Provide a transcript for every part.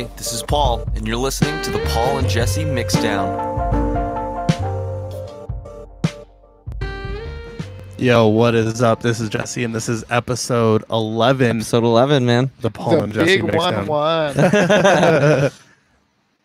Hey, this is Paul, and you're listening to the Paul and Jesse Mixdown. Yo, what is up? This is Jesse, and this is episode 11. Episode 11, man. The Paul and Jesse big Mixdown. 1-1.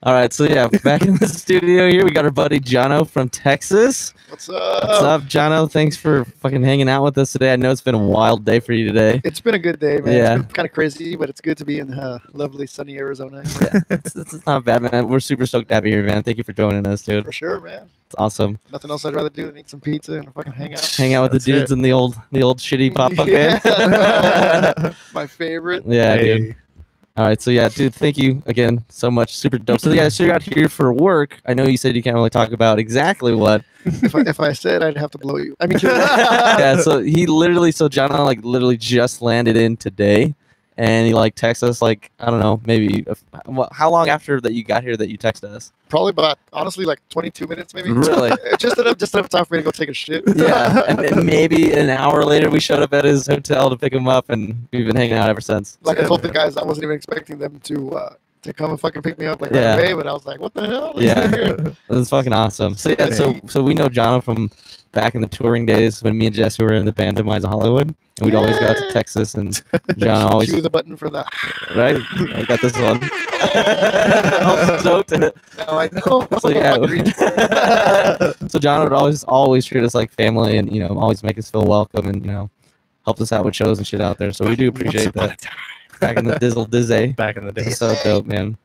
All right, so yeah, back in the studio here, we got our buddy Jono from Texas. What's up? What's up, Jono? Thanks for fucking hanging out with us today. I know it's been a wild day for you today. It's been a good day, man. Yeah. It's been kind of crazy, but it's good to be in lovely sunny Arizona. It's not bad, man. We're super stoked to have you here, man. Thank you for joining us, dude. For sure, man. It's awesome. Nothing else I'd rather do than eat some pizza and fucking hang out. Hang out with That's the dudes it. in the old shitty pop-up Yeah. band. My favorite. Yeah, Hey. dude. All right, so yeah, dude, thank you again so much. Super dope. So yeah, so you're out here for work. I know you said you can't really talk about exactly what. If I said, I'd have to blow you. I mean, Yeah, so John like literally just landed in today, and he like texted us like, I don't know, maybe how long after that you got here that you texted us? probably about, honestly, like 22 minutes maybe. Really? Just enough time for me to go take a shit. Yeah, and then maybe an hour later we showed up at his hotel to pick him up, and we've been hanging out ever since. Like I told the guys, I wasn't even expecting them to come and fucking pick me up like Yeah. right away, but I was like, what the hell? Yeah. It's fucking awesome. So yeah, so we know John from back in the touring days when me and Jesse were in the band Demise of Hollywood, and we'd always go out to Texas, and John always Cue the button for that. right. I got this one. I'm stoked. Now I know. So yeah, so John would always treat us like family, and always make us feel welcome, and help us out with shows and shit out there. So we do appreciate that. Back in the Dizzle Dizzy, Back in the day. it's so dope, man.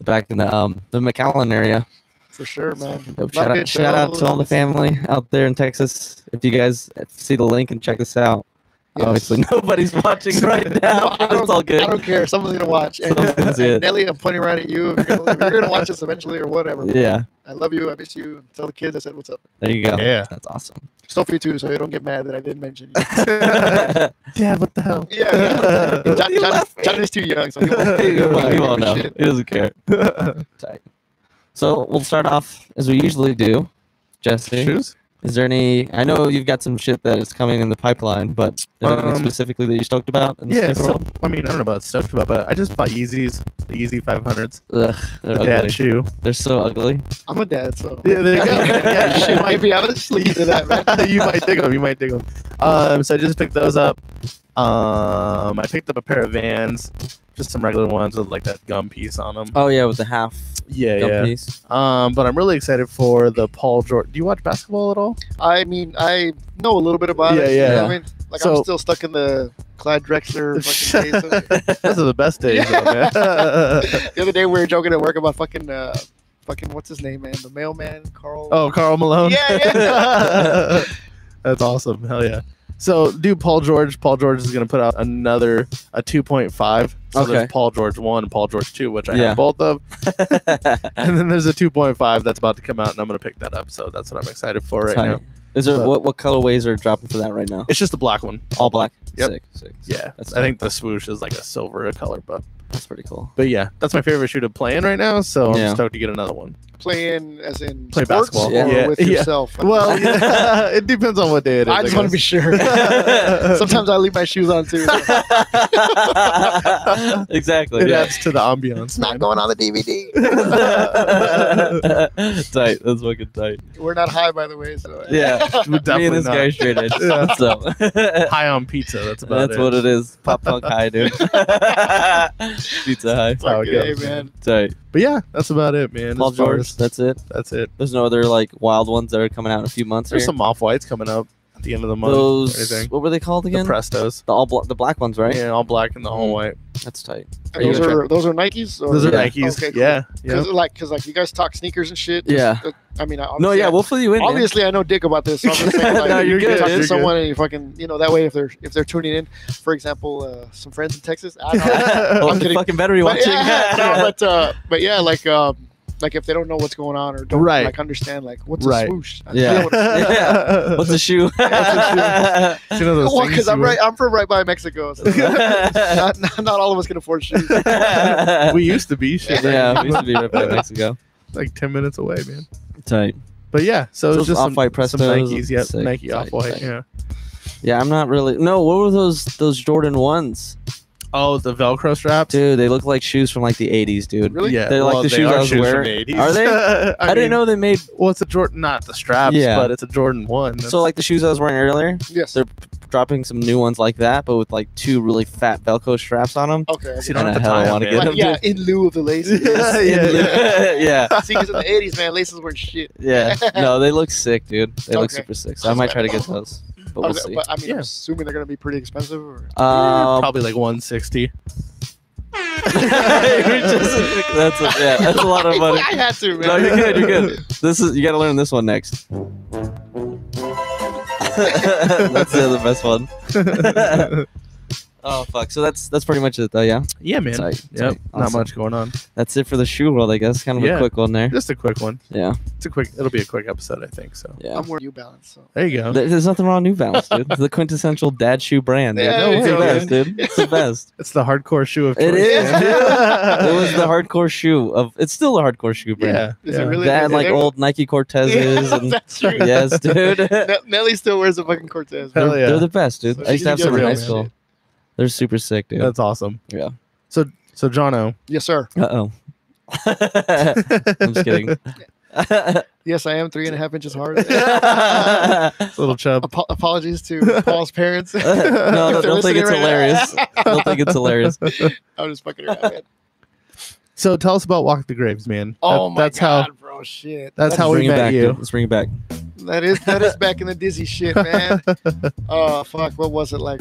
Back in the McAllen area. For sure, man. Dope. Lot of good Shout out to all the shows. family out there in Texas. If you guys see the link and check this out. Yes. Obviously, nobody's watching right now. I But it's all good. I don't care. Someone's gonna watch. And, Someone's gonna see it. Nelly, I'm pointing right at you. If you're gonna watch this eventually or whatever. Yeah, I love you. I miss you. Tell the kids I said what's up. there you go. Yeah. That's awesome. Sophie too, so you don't get mad that I didn't mention you. Dad, what the hell? Yeah. You laughing? John is too young, so he He won't won't know. shit. He doesn't care. Tight. So we'll start off as we usually do. Jesse, Shoes? is there any? I know you've got some shit that is coming in the pipeline, but is there anything specifically that you're stoked about? In the Yeah, sneaker so, world? I mean, I don't know about stuff about, but I just bought Yeezys, the Yeezy 500s. Ugh, they're The ugly. dad shoe. They're so ugly. I'm a dad, so Yeah, there you go. yeah, shit might be out of sleep to that, man. You might dig them. You might dig them. So I just picked those up. I picked up a pair of Vans, just some regular ones with like that gum piece on them. Oh yeah, with the half Yeah, gum yeah. piece. But I'm really excited for the Paul George. Do you watch basketball at all? I mean, I know a little bit about it. Yeah, you know yeah. what I mean, like So- I'm still stuck in the Clyde Drexler fucking days. Those are the best days, though, man. The other day we were joking at work about fucking what's his name, man? The mailman, Carl. Oh, Karl Malone. Yeah. That's awesome. Hell yeah. So, dude, Paul George is going to put out a 2.5. So Okay. there's Paul George 1 and Paul George 2, which I Yeah. have both of. And then there's a 2.5 that's about to come out, and I'm going to pick that up. So that's what I'm excited for right now. Is there But- what colorways are dropping for that right now? It's just the black one. All black. Yep. Sick. Yeah. That's I think the swoosh is like a silver color, but pretty cool. yeah, that's my favorite shoe to play in right now. So Yeah. I'm stoked to get another one. Playing as in Play sports basketball. or Yeah. with Yeah. yourself. Well, yeah, it depends on what day it is. I just want to be sure. Sometimes I leave my shoes on too. Exactly. It Yeah. adds to the ambiance. It's not man. going on the DVD. Tight. That's fucking tight. We're not high, by the way. So Yeah. We're Me and definitely this not. guy are straight edge. Yeah. So High on pizza. That's about that's what it is. Pop punk high, dude. Pizza high. That's how it Fucking A, goes, man. Tight. But yeah, that's about it, man. Paul As far George. as- That's it. That's it. There's no other like wild ones that are coming out in a few months. There's here. some off whites coming up at the end of the month. Those. Anything. What were they called The again? Prestos. The black ones, right? Yeah, all black and the all white. That's tight. And you those gonna are Nikes. Or? Those are Yeah. Nikes. Okay, cool. Yeah. Yeah. Because you guys talk sneakers and shit. Yeah. I mean, No, obviously, yeah, we'll fill you in. man. obviously I know dick about this. So I'm just saying, like, No, you're you can good, talk dude. to someone and you fucking, that way if they're tuning in, for example, some friends in Texas. I don't know. Well, I'm the kidding. fucking better be But watching. yeah, but yeah, like if they don't know what's going on or don't Right. like understand like what's Right. a swoosh. I Yeah. don't know what a- Yeah. What's a shoe? You know those Well, things because you I'm from right by Mexico, so not all of us can afford shoes. we used to be shit. Yeah, we used to be right by Mexico. like 10 minutes away, man. Tight. But yeah, so So it's just Off-White some Prestos, Nikes. Yep, sick, Nike tight, Off-White. tight. Yeah. Yeah, I'm not really. No, what were those Jordan 1s? Oh, the Velcro straps. Dude, they look like shoes from like the 80s, dude. Really? Yeah, They're like well, the they shoes are I was shoes from wearing. the 80s. Are they? I didn't know they made. Well, it's a Jordan, not the straps, Yeah. but it's a Jordan 1. So like the shoes I was wearing earlier, Yes. they're dropping some new ones like that, but with like 2 really fat Velcro straps on them. Okay. So you And don't have I to hell tie wanna them, get man. them. Yeah, in lieu of the laces. Yeah. See, because in the 80s, man, laces weren't shit. Yeah. No, they look sick, dude. They look Okay. super sick. So I might try to get those. But we'll see. But I mean, Yeah. I'm assuming they're gonna be pretty expensive. Or... Probably like 160. That's a lot of money. I had to, man. No, you're good. You're good. You got to learn this one next. That's the best one. Oh fuck! So that's pretty much it, though. Yeah, Yeah, man. Tight, Yep. tight. Not Awesome. much going on. that's it for the shoe world, I guess. Kind of a Yeah. quick one there. Just a quick one. Yeah, It'll be a quick episode, I think. So yeah. I'm wearing New Balance. So. there you go. There's nothing wrong with New Balance, dude. It's the quintessential dad shoe brand. Dude. Yeah, No, it's there the you go, best, dude. It's the best. It's the hardcore shoe of choice. It is, man. dude. It was the hardcore shoe of. It's still the hardcore shoe brand. Yeah. Is it yeah. really? That and like They- old Nike Cortezes and That's true. yes, dude. Nelly still wears a fucking Cortez. Hell They're, yeah. they're the best, dude. So I used to have you some in get high real school. shit. They're super sick, dude. That's awesome. Yeah. So Jono. Yes, sir. Uh oh. I'm just kidding. Yes, I am 3.5 inches hard. Little chub. Apologies to Paul's parents. No, If they're they'll think listening it's right now. hilarious. They'll think it's hilarious. I'm just fucking around, man. So tell us about Walk the Graves, man. Oh my that's god, how bro, shit. that's how we Bring it met back, you. dude. Let's bring it back. That is back in the dizzy shit, man. Oh fuck, what was it like?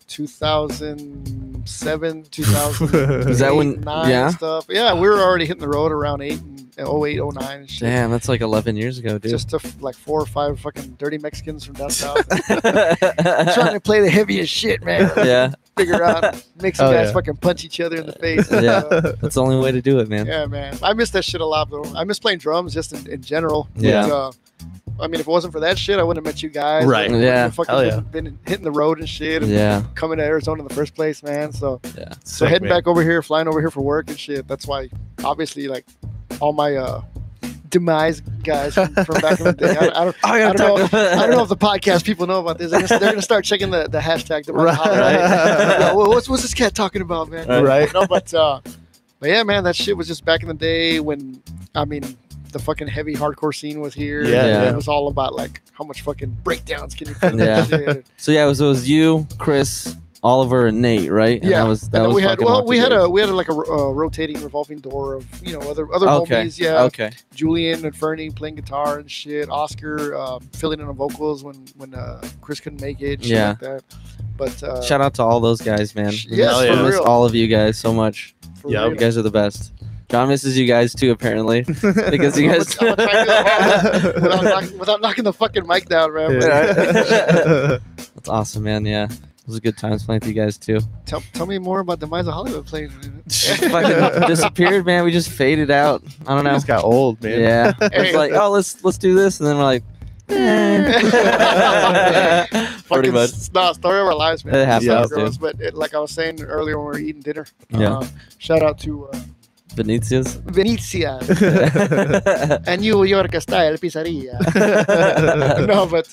2007, 2000. Is that when- 9 yeah? stuff. Yeah, we were already hitting the road around 08, 09 and shit. Damn, that's like 11 years ago, dude. Just to like 4 or 5 fucking dirty Mexicans from down south trying to play the heaviest shit, man. yeah, Figure out make some Oh, guys yeah. fucking punch each other in the face. Yeah. that's the only way to do it, man. Yeah, man. I miss that shit a lot, though. I miss playing drums just in general. Yeah. But, I mean, if it wasn't for that shit, I wouldn't have met you guys. Right. I wouldn't Yeah. have fucking Hell yeah. been hitting the road and shit and Yeah, coming to Arizona in the first place, man. So Sick, heading man. back over here, flying over here for work and shit. That's why, obviously, like, all my demise guys from back in the day. I don't know if the podcast people know about this. They're gonna start checking the hashtag. The Right. Yo, what's this cat talking about, man? Right. No, but yeah, man, that shit was just back in the day when, I mean, the fucking heavy hardcore scene was here. Yeah, and yeah. It was all about like how much fucking breakdowns can you put in Yeah. that shit. So yeah, it was you, Chris, Oliver, and Nate, right? And Yeah. that was And then we had fucking Walk the Graves. we had like a rotating revolving door of other Okay. homies. Yeah. Okay. Julian and Fernie playing guitar and shit. Oscar filling in on vocals when Chris couldn't make it. Shit Yeah. Like that. But Shout out to all those guys, man. Yes, Hell I yeah. miss for real. all of you guys so much. for Yeah, real. You guys are the best. John misses you guys too, apparently, because you I'm guys. gonna try to do that without knocking the fucking mic down, man. Yeah. That's awesome, man. Yeah, it was a good time playing with you guys too. Tell me more about Demise of Hollywood playing. Fucking disappeared, man. We just faded out. I don't You know. just got old, man. Yeah, Hey. it's like, oh, let's do this, and then we're like, pretty Fucking much. story of our lives, man. It happens, Yeah. Girls, but like I was saying earlier when we were eating dinner, Yeah. shout out to Venetia's. Venezia and New York style pizzeria. No, but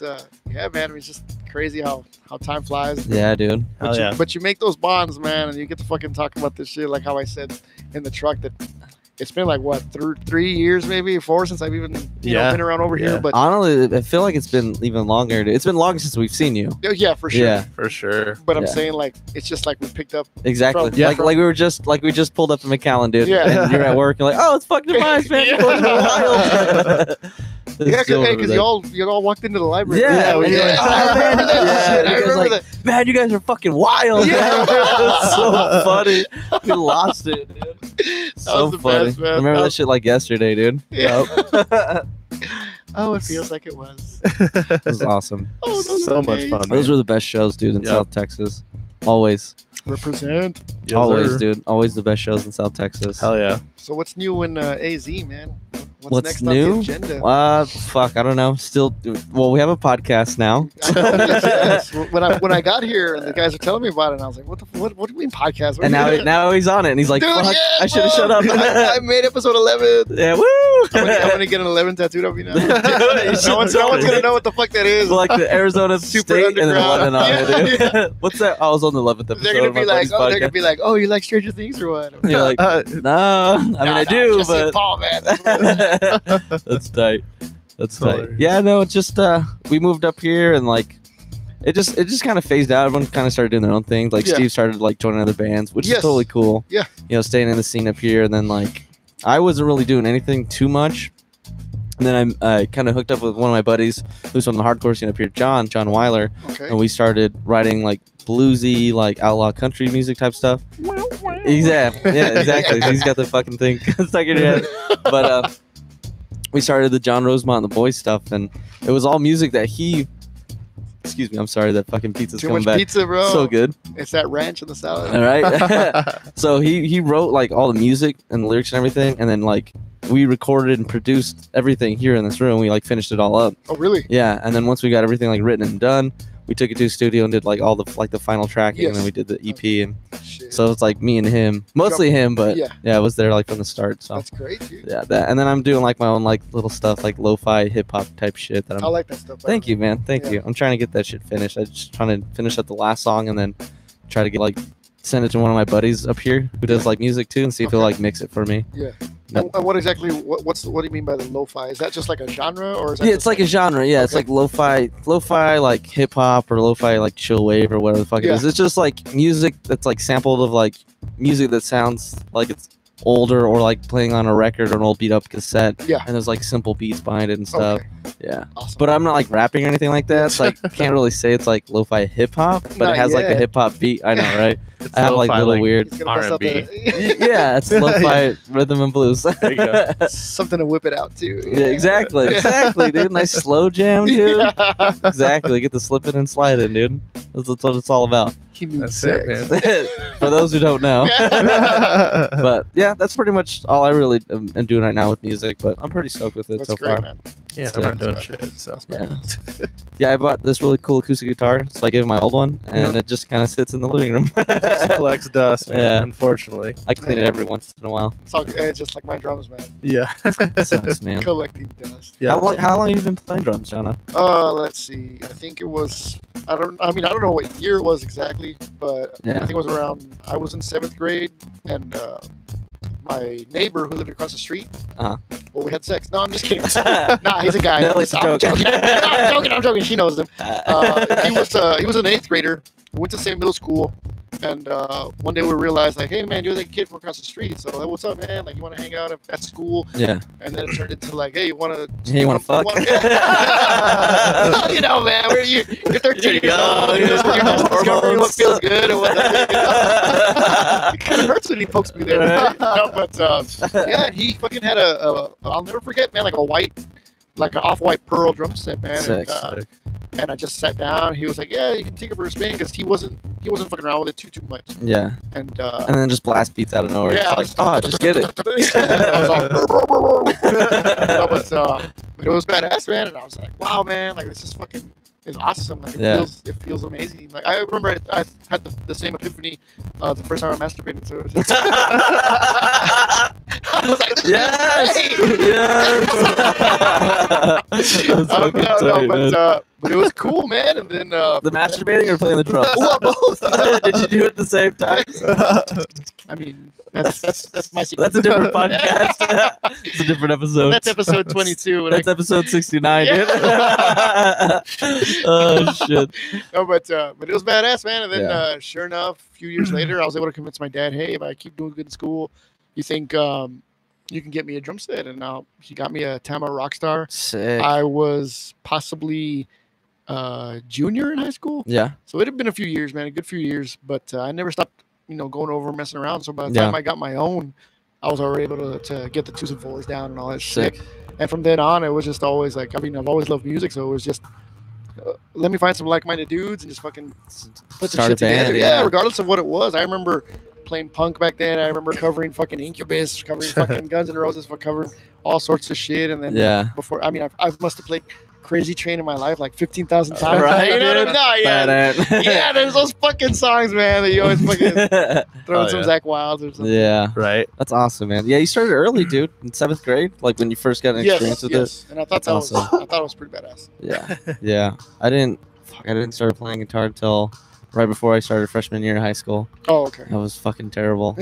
yeah, man, it's just crazy how time flies. Yeah, dude. Hell yeah. But you make those bonds, man, and you get to fucking talk about this shit, like how I said in the truck that it's been like what 3 years, maybe 4 since I've even Yeah. been around over Yeah. here. But Honestly, I feel like it's been even longer. Dude. It's been longer since we've seen you. yeah, for sure. Yeah, For sure. But I'm Yeah. saying like it's just like we picked up. exactly. From- Yeah. like we just pulled up in McAllen, dude. Yeah. And you're at work and like, oh, it's fucking Demise, man. Yeah. You boys are wild. Yeah, So because over you all walked into the library. Yeah, we did. I remember that Yeah, shit. I you guys remember like- that. there. Man, you guys are fucking wild. Yeah. It's so funny. We lost it, dude. So was the funny. best, man. I remember That that was- shit like yesterday, dude. Yeah. It Oh, it feels like it was. was awesome. Oh, those So are much days. fun. Those were the best shows, dude, in Yep. South Texas. Always. Represent. Yes, Always, sir. dude. Always the best shows in South Texas. Hell yeah. So what's new in AZ, man? What's next new? on the agenda? Fuck, I don't know. Still, well, we have a podcast now. I know, yes. When I got here and the guys were telling me about it, and I was like, what do you mean podcast? What And do you now mean? now he's on it, and he's like, Dude, fuck, yeah, I should have shut bro. up. I made episode 11. Yeah, woo! I'm gonna get an 11 tattooed of me now. no one's gonna know what the fuck that is. Like the Arizona Super State and then underground. 11 on it, Yeah. dude. What's that? I was on the 11th episode. They're gonna of my be like, buddy's oh, they're podcast. gonna be like, oh, you like Stranger Things or what? You're like, no. I mean, I do, just say but Paul, man. that's tight. That's tight. Hilarious. Yeah, no, it's just we moved up here and like it just kind of phased out. Everyone kind of started doing their own things. Like Yeah. Steve started like joining other bands, which Yes. is totally cool. Yeah. You know, staying in the scene up here, and then like I wasn't really doing anything too much. And then I kind of hooked up with one of my buddies who's from the hardcore scene up here, John Weiler, Okay. and we started writing like bluesy, like outlaw country music type stuff. Exactly. Yeah, exactly. He's got the fucking thing stuck in your head. But we started the John Rosemont and the Boys stuff, and it was all music that he. Excuse me, I'm sorry, that fucking pizza's Too coming much back. pizza, bro. So good. It's that ranch in the salad. All right. So he wrote like all the music and the lyrics and everything, and then like we recorded and produced everything here in this room. We like finished it all up. Oh, really? Yeah, and then once we got everything like written and done, we took it to the studio and did like all the the final tracking, and then Yes. we did the EP, and Shit. so it's like me and him, mostly him, but Yeah. yeah, I was there like from the start. So That's great, dude. yeah, that, and then I'm doing like my own like little stuff, like lo-fi hip hop type shit. That I I'm. like that stuff. Thank you, man. Thank Yeah. you. I'm trying to get that shit finished. I'm just trying to finish up the last song and then try to get like send it to one of my buddies up here who does like music too, and see if he'll Okay. like mix it for me. And what exactly? What do you mean by the lo-fi? Is that just like a genre, or is that Yeah, just it's like a genre. Yeah, it's Okay. like lo-fi like hip hop or lo-fi like chill wave or whatever the fuck it Yeah. is. It's just like music that's like sampled of like music that sounds like it's older or like playing on a record or an old beat up cassette. Yeah. And there's like simple beats behind it and stuff. Okay. Yeah. Awesome. But I'm not like rapping or anything like that. So I can't really say it's like lo-fi hip hop, but Not it has like a yet. hip hop beat. I know, right? It's I have like lo-fi, little weird. It's gonna bust out R&B. the- Yeah, it's lo-fi rhythm and blues. There you go. something to whip it out too. Yeah, exactly, exactly, dude. Nice slow jam, dude. Yeah. Exactly. Get the slipping and sliding, dude. That's what it's all about. He means That's it, sex. man. For those who don't know. But yeah, that's pretty much all I really am doing right now with music. But I'm pretty stoked with it That's so great, far. man. Yeah, I'm not doing shit. So Yeah. Yeah, I bought this really cool acoustic guitar, so I gave him my old one, and it just kind of sits in the living room. collects dust, man. Yeah. Unfortunately. I clean it every once in a while. It's just like my drums, man. Yeah. Sucks, man. Collecting dust. Yeah. How long have you been playing drums, Jonna? Let's see. I think it was. I don't know what year it was exactly, but I Yeah. think it was around. I was in 7th grade, and my neighbor who lived across the street. Uh-huh. Well, we had sex. No, I'm just kidding. Nah, he's a guy. No, it's a I'm joke. joking. I'm joking. She knows him. He was an 8th grader. We went to the same middle school, and one day we realized like, hey man, you're the kid from across the street. So like, what's up, man? Like, you want to hang out at school? Yeah. And then it turned into like, hey, you want to? Hey, you wanna fuck? You know, man, you're 13 years old. You're You're just just discovering what hormones. feels good and what doesn't. It kind of hurts when he pokes me there. Right. No, but yeah, he fucking had I'll never forget, man, like an off-white pearl drum set, man. Sick. And I just sat down. He was like, "Yeah, you can take it for a spin," because he wasn't fucking around with it too much. Yeah. And And then just blast beats out of nowhere. yeah, It's like, oh, just get it. I was all, but it was badass, man. And I was like, "Wow, man! Like this is fucking is awesome. Like Yeah. it feels amazing." Like I remember I had the same epiphany the first time I masturbated. So it was just, I was like, Yes! "Hey!" That's fucking tight, man. But it was cool, man. And then The masturbating or playing the drums? well, both. Did you do it at the same time? I mean, that's my secret. That's a different podcast. It's a different episode. That's episode 22. That's episode 69, dude. Oh shit. No, but it was badass, man. And then, Yeah. sure enough, a few years later, I was able to convince my dad, "Hey, if I keep doing good in school, you think you can get me a drum set?" And he got me a Tama Rockstar. Sick. I was possibly junior in high school, Yeah. so it had been a few years, man, a good few years. But I never stopped, going over and messing around. So by the Yeah. time I got my own, I was already able to get the 2s and 4s down and all that shit. Sick. And from then on, it was just always like, I've always loved music, so it was just let me find some like-minded dudes and just fucking put the Start shit a band, together. yeah. Yeah, regardless of what it was. I remember playing punk back then. I remember covering fucking Incubus, covering fucking Guns N' Roses, for covering all sorts of shit. And then Yeah. before, I must have played Crazy Train in my life like 15,000 times. Right, You know what I dude. mean? No, yeah. Yeah, there's those fucking songs, man, that you always fucking throw in Oh, some yeah. Zach Wilds or something. Yeah, Right. that's awesome, man. Yeah, you started early, dude, in 7th grade, like when you first got an experience with it. And I thought That's that was, I thought it was pretty badass. Yeah, yeah. I didn't start playing guitar until right before I started freshman year of high school. Oh, okay. I was fucking terrible.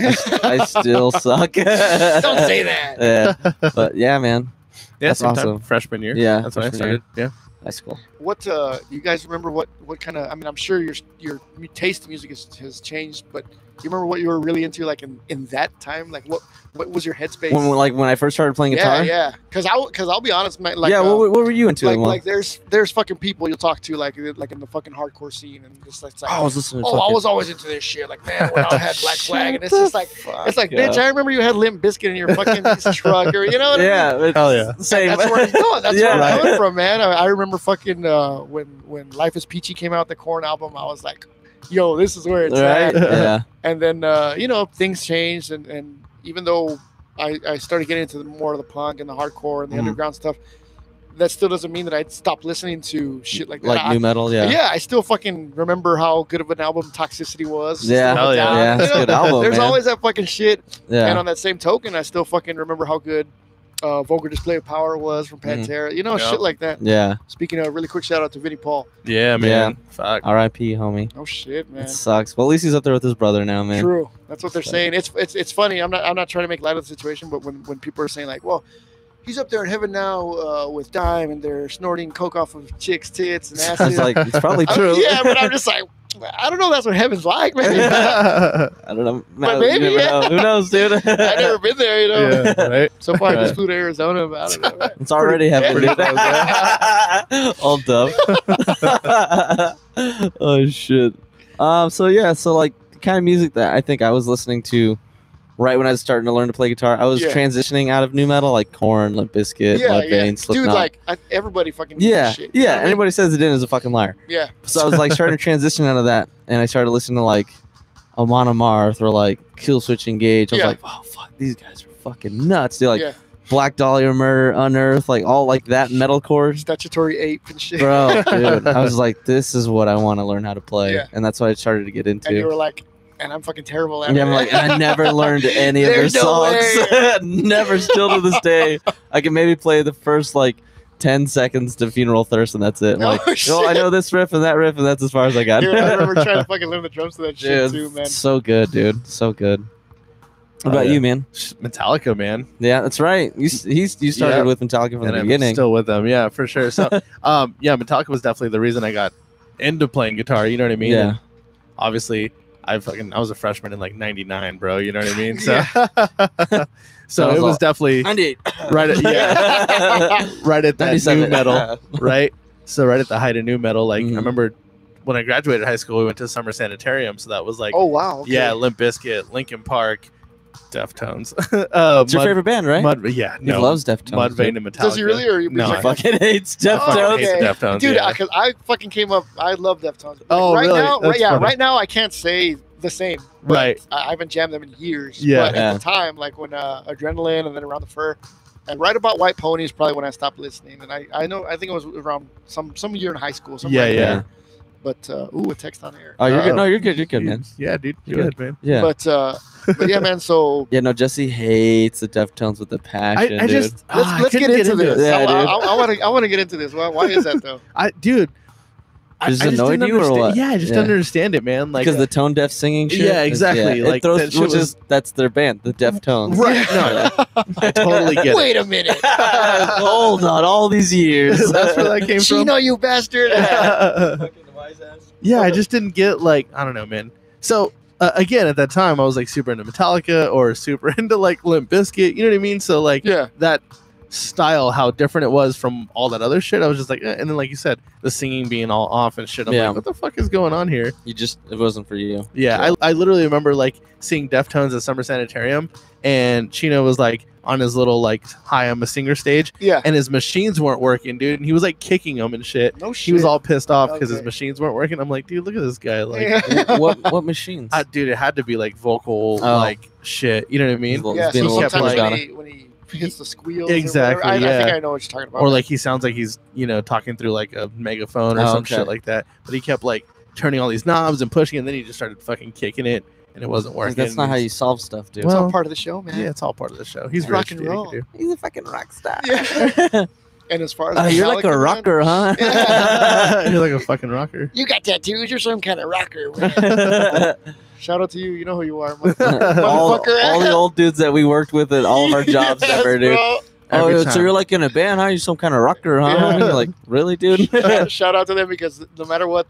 I still suck. Don't say that. Yeah, but yeah, man. Yeah, That's same time, awesome. freshman year. Yeah, That's when I freshman started. Yeah. High school. What you guys remember? What kind of? I mean, I'm sure your taste in music has changed, but do you remember what you were really into, like in that time? Like what was your headspace? When I first started playing guitar. Yeah. Because I'll be honest, man. Like, yeah. What were you into? like there's fucking people you'll talk to like in the fucking hardcore scene, and just like, I was listening. To I was always into this shit. Like, man, when I had Black Flag, and it's just like, bitch, I remember you had Limp Bizkit in your fucking truck, or you know what I mean? Yeah. Hell yeah. Same. That's where I'm going. That's Yeah. where I'm coming from, man. I remember fucking when Life is Peachy came out, the Korn album. I was like, yo, this is where it's Right. at. Yeah. And then things changed, and even though I started getting into more of the punk and the hardcore and the Mhm. underground stuff, that still doesn't mean that I'd stop listening to shit like that. Like new metal. Yeah. Yeah, I still fucking remember how good of an album Toxicity was. Yeah. Hell yeah. Yeah. It's a good album, There's man. always that fucking shit. Yeah. And on that same token, I still fucking remember how good Vulgar Display of Power was from Mhm. Pantera. You know, Yeah. shit like that. Yeah. Speaking of, really quick shout out to Vinnie Paul. Yeah, man. Fuck. R.I.P. homie. Oh shit, man. It sucks. Well, at least he's up there with his brother now, man. True. That's what they're So- saying. It's funny. I'm not trying to make light of the situation, but when people are saying like, well, he's up there in heaven now with Dime, and they're snorting coke off of chicks' tits and asses. It's like it's probably I mean, true. yeah, but I'm just like, I don't know. That's what heaven's like, man. I don't know. But You maybe, never yeah. know. Who knows, dude? I've never been there, you know. Yeah, right. So far, I just Right. flew to Arizona about it. Right? It's already happening. Yeah. All dumb. Oh shit. So like the kind of music that I think I was listening to right when I was starting to learn to play guitar, I was Yeah. transitioning out of new metal, like Korn, Limp Bizkit, Mudvayne, Dude, Slipknot. like everybody fucking knows yeah, shit. You know yeah. what I mean? Anybody says it didn't is a fucking liar. Yeah. So I was like starting to transition out of that, and I started listening to like Amon Amarth or like Killswitch Engage. I was Yeah. like, oh fuck, these guys are fucking nuts. Dude, like Yeah. Black Dahlia Murder, Unearth, like all like that metalcore. Statutory ape and shit. Bro, dude, I was like, this is what I want to learn how to play, Yeah. and that's what I started to get And you into. were like, and I'm fucking terrible at Yeah, it. I'm like, and I never learned any of their There's no songs. Never, still to this day. I can maybe play the first like 10 seconds to Funeral Thirst, and that's it. No Like, shit. I know this riff and that riff, and that's as far as I got. Dude, I remember trying to fucking learn the drums to that shit Dude, too, man. so good, dude. So good. What Oh, about yeah. you, man? Metallica, man. Yeah, that's right. You started Yeah. with Metallica from And the I'm beginning. still with them. Yeah, for sure. So, yeah, Metallica was definitely the reason I got into playing guitar. You know what I mean? Yeah. And obviously, I was a freshman in like '99, bro. You know what I mean? So, so That was it was all- definitely 98. right at right at that 97. new metal, right? So right at the height of new metal. Like Mhm. I remember when I graduated high school, we went to Summer Sanitarium. So that was like, Oh wow. Okay. yeah, Limp Bizkit, Linkin Park, Deftones. It's your favorite band, right? Yeah, He no, loves Deftones. Mudvayne and Metallica. Does he really, or you? No, He I fucking hates Oh, Deftones. hate the Deftones, Dude, yeah. because I fucking came up. I love Deftones. Like, Oh, right really? now, That's yeah, funny. right now I can't say the same. But Right. I haven't jammed them in years. Yeah. But at the time, like when Adrenaline and then Around the Fur, and right about White Pony is probably when I stopped listening. And I think it was around some year in high school. Yeah, like yeah. that. But a text on air. Oh, you're good. Uh, No, you're good. You're good, man. Yeah, dude. You're Go good. ahead, man. Yeah. But yeah, man. So Yeah, no, Jesse hates the Deftones with a passion, I dude. just let's get couldn't into this. Yeah, I want to get into this. Why is that though? Dude. Just I just annoyed didn't you or understand- what? Yeah, I just Yeah. didn't understand it, man. Like Because the tone deaf singing shit. Yeah, exactly. It Like, throws, that shit which was- is that's their band, the Deftones. right? No, I totally get it. Wait a minute. Hold on, all these years. That's where that came from. Chino, you bastard. Yeah, I just didn't get like I don't know, man. So again, at that time, I was like super into Metallica or super into like Limp Bizkit. You know what I mean? So like Yeah. that style, how different it was from all that other shit. I was just like, and then like you said, the singing being all off and shit. I'm Yeah. like, what the fuck is going on here? It wasn't for you. Yeah, I literally remember like seeing Deftones at Summer Sanitarium, and Chino was like on his little like "Hi, I'm a singer" stage, Yeah. and his machines weren't working, dude, and he was like kicking them and shit. No shit. He was all pissed off because his Okay. machines weren't working. I'm like, dude, look at this guy. Like, Yeah. what machines? dude, it had to be like vocal Oh. like shit. You know what I mean? He's Yeah, being so a little kept, sometimes like- when he hits the squeals. Exactly, I think yeah. I know what you're talking about. or like he sounds like he's talking through like a megaphone or Oh, some okay. shit like that. But he kept like turning all these knobs and pushing, and then he just started fucking kicking it, and it wasn't working. That's not how you solve stuff, dude. it's all well, part of the show, man. Yeah, it's all part of the show. He's Rock rich, and dude, he roll. can do- He's a fucking rock star. Yeah. And as far as You're like a Metallica, man, rocker, huh? You're like a fucking rocker. you got tattoos. You're some kind of rocker. Man. Shout out to you. You know who you are, motherfucker. all Motherfucker. the old dudes that we worked with at all of our jobs Yes, ever, dude. bro. Every Oh, time. so you're like in a band, huh? You're some kind of rocker, huh? Yeah. You're like, really, dude? Shout out to them because no matter what,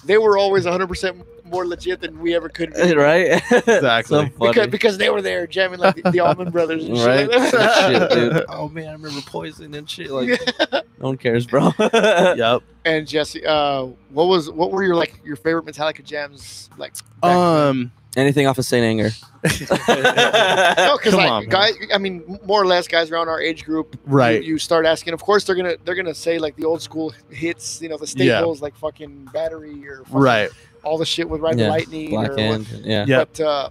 they were always 100% more legit than we ever could be. Right? Exactly. So funny. Because they were there jamming like the Allman Brothers and Right? shit like that. Shit, dude. Oh man, I remember Poison and shit. Like, no one cares, bro. Yep. And Jesse, what were your favorite Metallica jams like? back then? Anything off of Saint Anger? No, because Come like on, man. guys, I mean, more or less guys around our age group, Right. You start asking. Of course, they're gonna say like the old school hits, the staples like fucking Battery or fucking Right. all the shit with Ride the Yeah, Lightning. Black or Hand. Yeah. Yeah.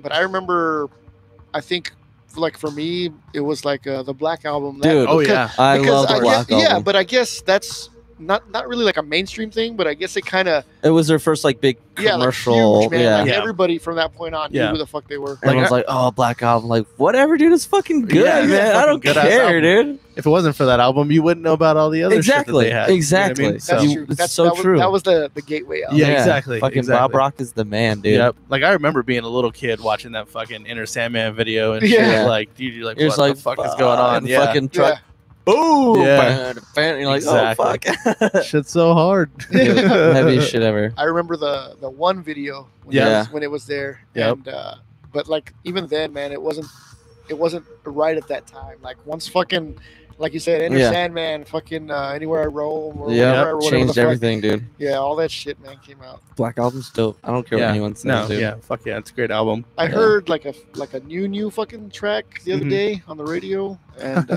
But I remember, I think like for me, it was like the Black Album. Dude. Oh because- yeah. I because love the Black guess, yeah, Album. but I guess that's not really like a mainstream thing, but I guess it kind of It was their first like big like, commercial. huge, man. yeah. Like, Yeah. everybody from that point on Yeah. knew who the fuck they were. Everyone's like, oh, Black Album. Like, whatever, dude. It's fucking good, Yeah, it's a man. I fucking don't good-ass care, album. dude. If it wasn't for that album, you wouldn't know about all the other Exactly. shit that they had. You know what I Exactly. mean? That's So- You- true. it's That's, so that was, true. That was the gateway album. Yeah, exactly, Fucking exactly. Bob Rock is the man, dude. Yep. Like I remember being a little kid watching that fucking Inner Sandman video and Yeah. shit. Like, dude, you're like, You're what just like, the fuck is going on? and Yeah. Fucking Yeah. truck. Boom. Yeah. And you're like, Exactly. oh, fuck. Shit's so hard. Dude, heaviest shit ever. I remember the one video when, Yeah. when it was there. Yep. And but like even then, man, it wasn't right at that time. Like once fucking like you said, Enter Yeah. Sandman, fucking Anywhere I Roam or Yeah, whatever, whatever changed the fuck. everything, dude. Yeah, all that shit, man, came out. Black Album's dope. I don't care what Yeah. anyone says, No, dude. yeah, fuck yeah, it's a great album. I Yeah. heard like a new fucking track the other Mhm. day on the radio, and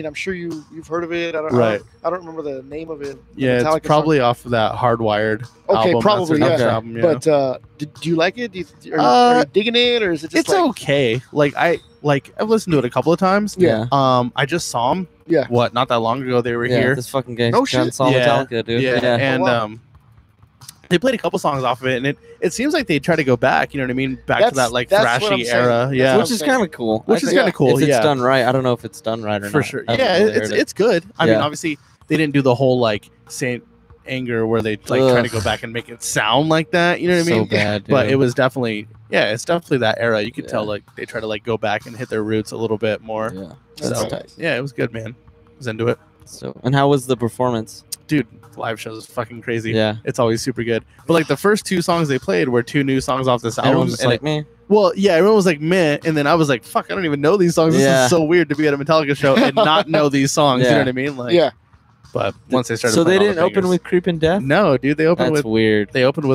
I'm sure you've heard of it. Right. I don't remember the name of it. the Yeah, Metallica it's probably off of that Hardwired Okay, album. That's probably, their yeah. next album, song. But do you like it? Are you digging it, or is it just it's like okay. I've listened to it a couple of times. Yeah. I just saw them. Yeah. What? Not that long ago, they were Yeah, here. this fucking guy No shit. saw Yeah. Metallica, dude. Yeah, Yeah. and Oh, wow. they played a couple songs off of it, and it seems like they try to go back. You know what I mean? Back to That's- that like that's what I'm thrashy saying. era. That's Yeah, what Which is saying. kind of cool. which I is think kind of cool. If it's yeah, done right, I don't know if it's done right or for not. sure. I haven't Yeah, really it's heard it. it's good. I mean, Yeah. obviously they didn't do the whole like Saint Anger where they like try to Ugh. go back and make it sound like that. You know what I mean? So bad, dude. But it was definitely it's definitely that era. You could tell Yeah. like they try to like go back and hit their roots a little bit more. Yeah. That's So tight. yeah, it was good, man. I was into it, So, and how was the performance? dude. Live shows is fucking crazy. Yeah. It's always super good. But like the first two songs they played were two new songs off this album. Everyone's just and like, me. well, yeah, everyone was like meh, and then I was like, fuck, I don't even know these songs. This Yeah. is so weird to be at a Metallica show and not know these songs. You Yeah. know what I mean? Like, Yeah. But once they started, So they playing all didn't the open bangers- with Creeping Death? No, dude, they opened That's with weird.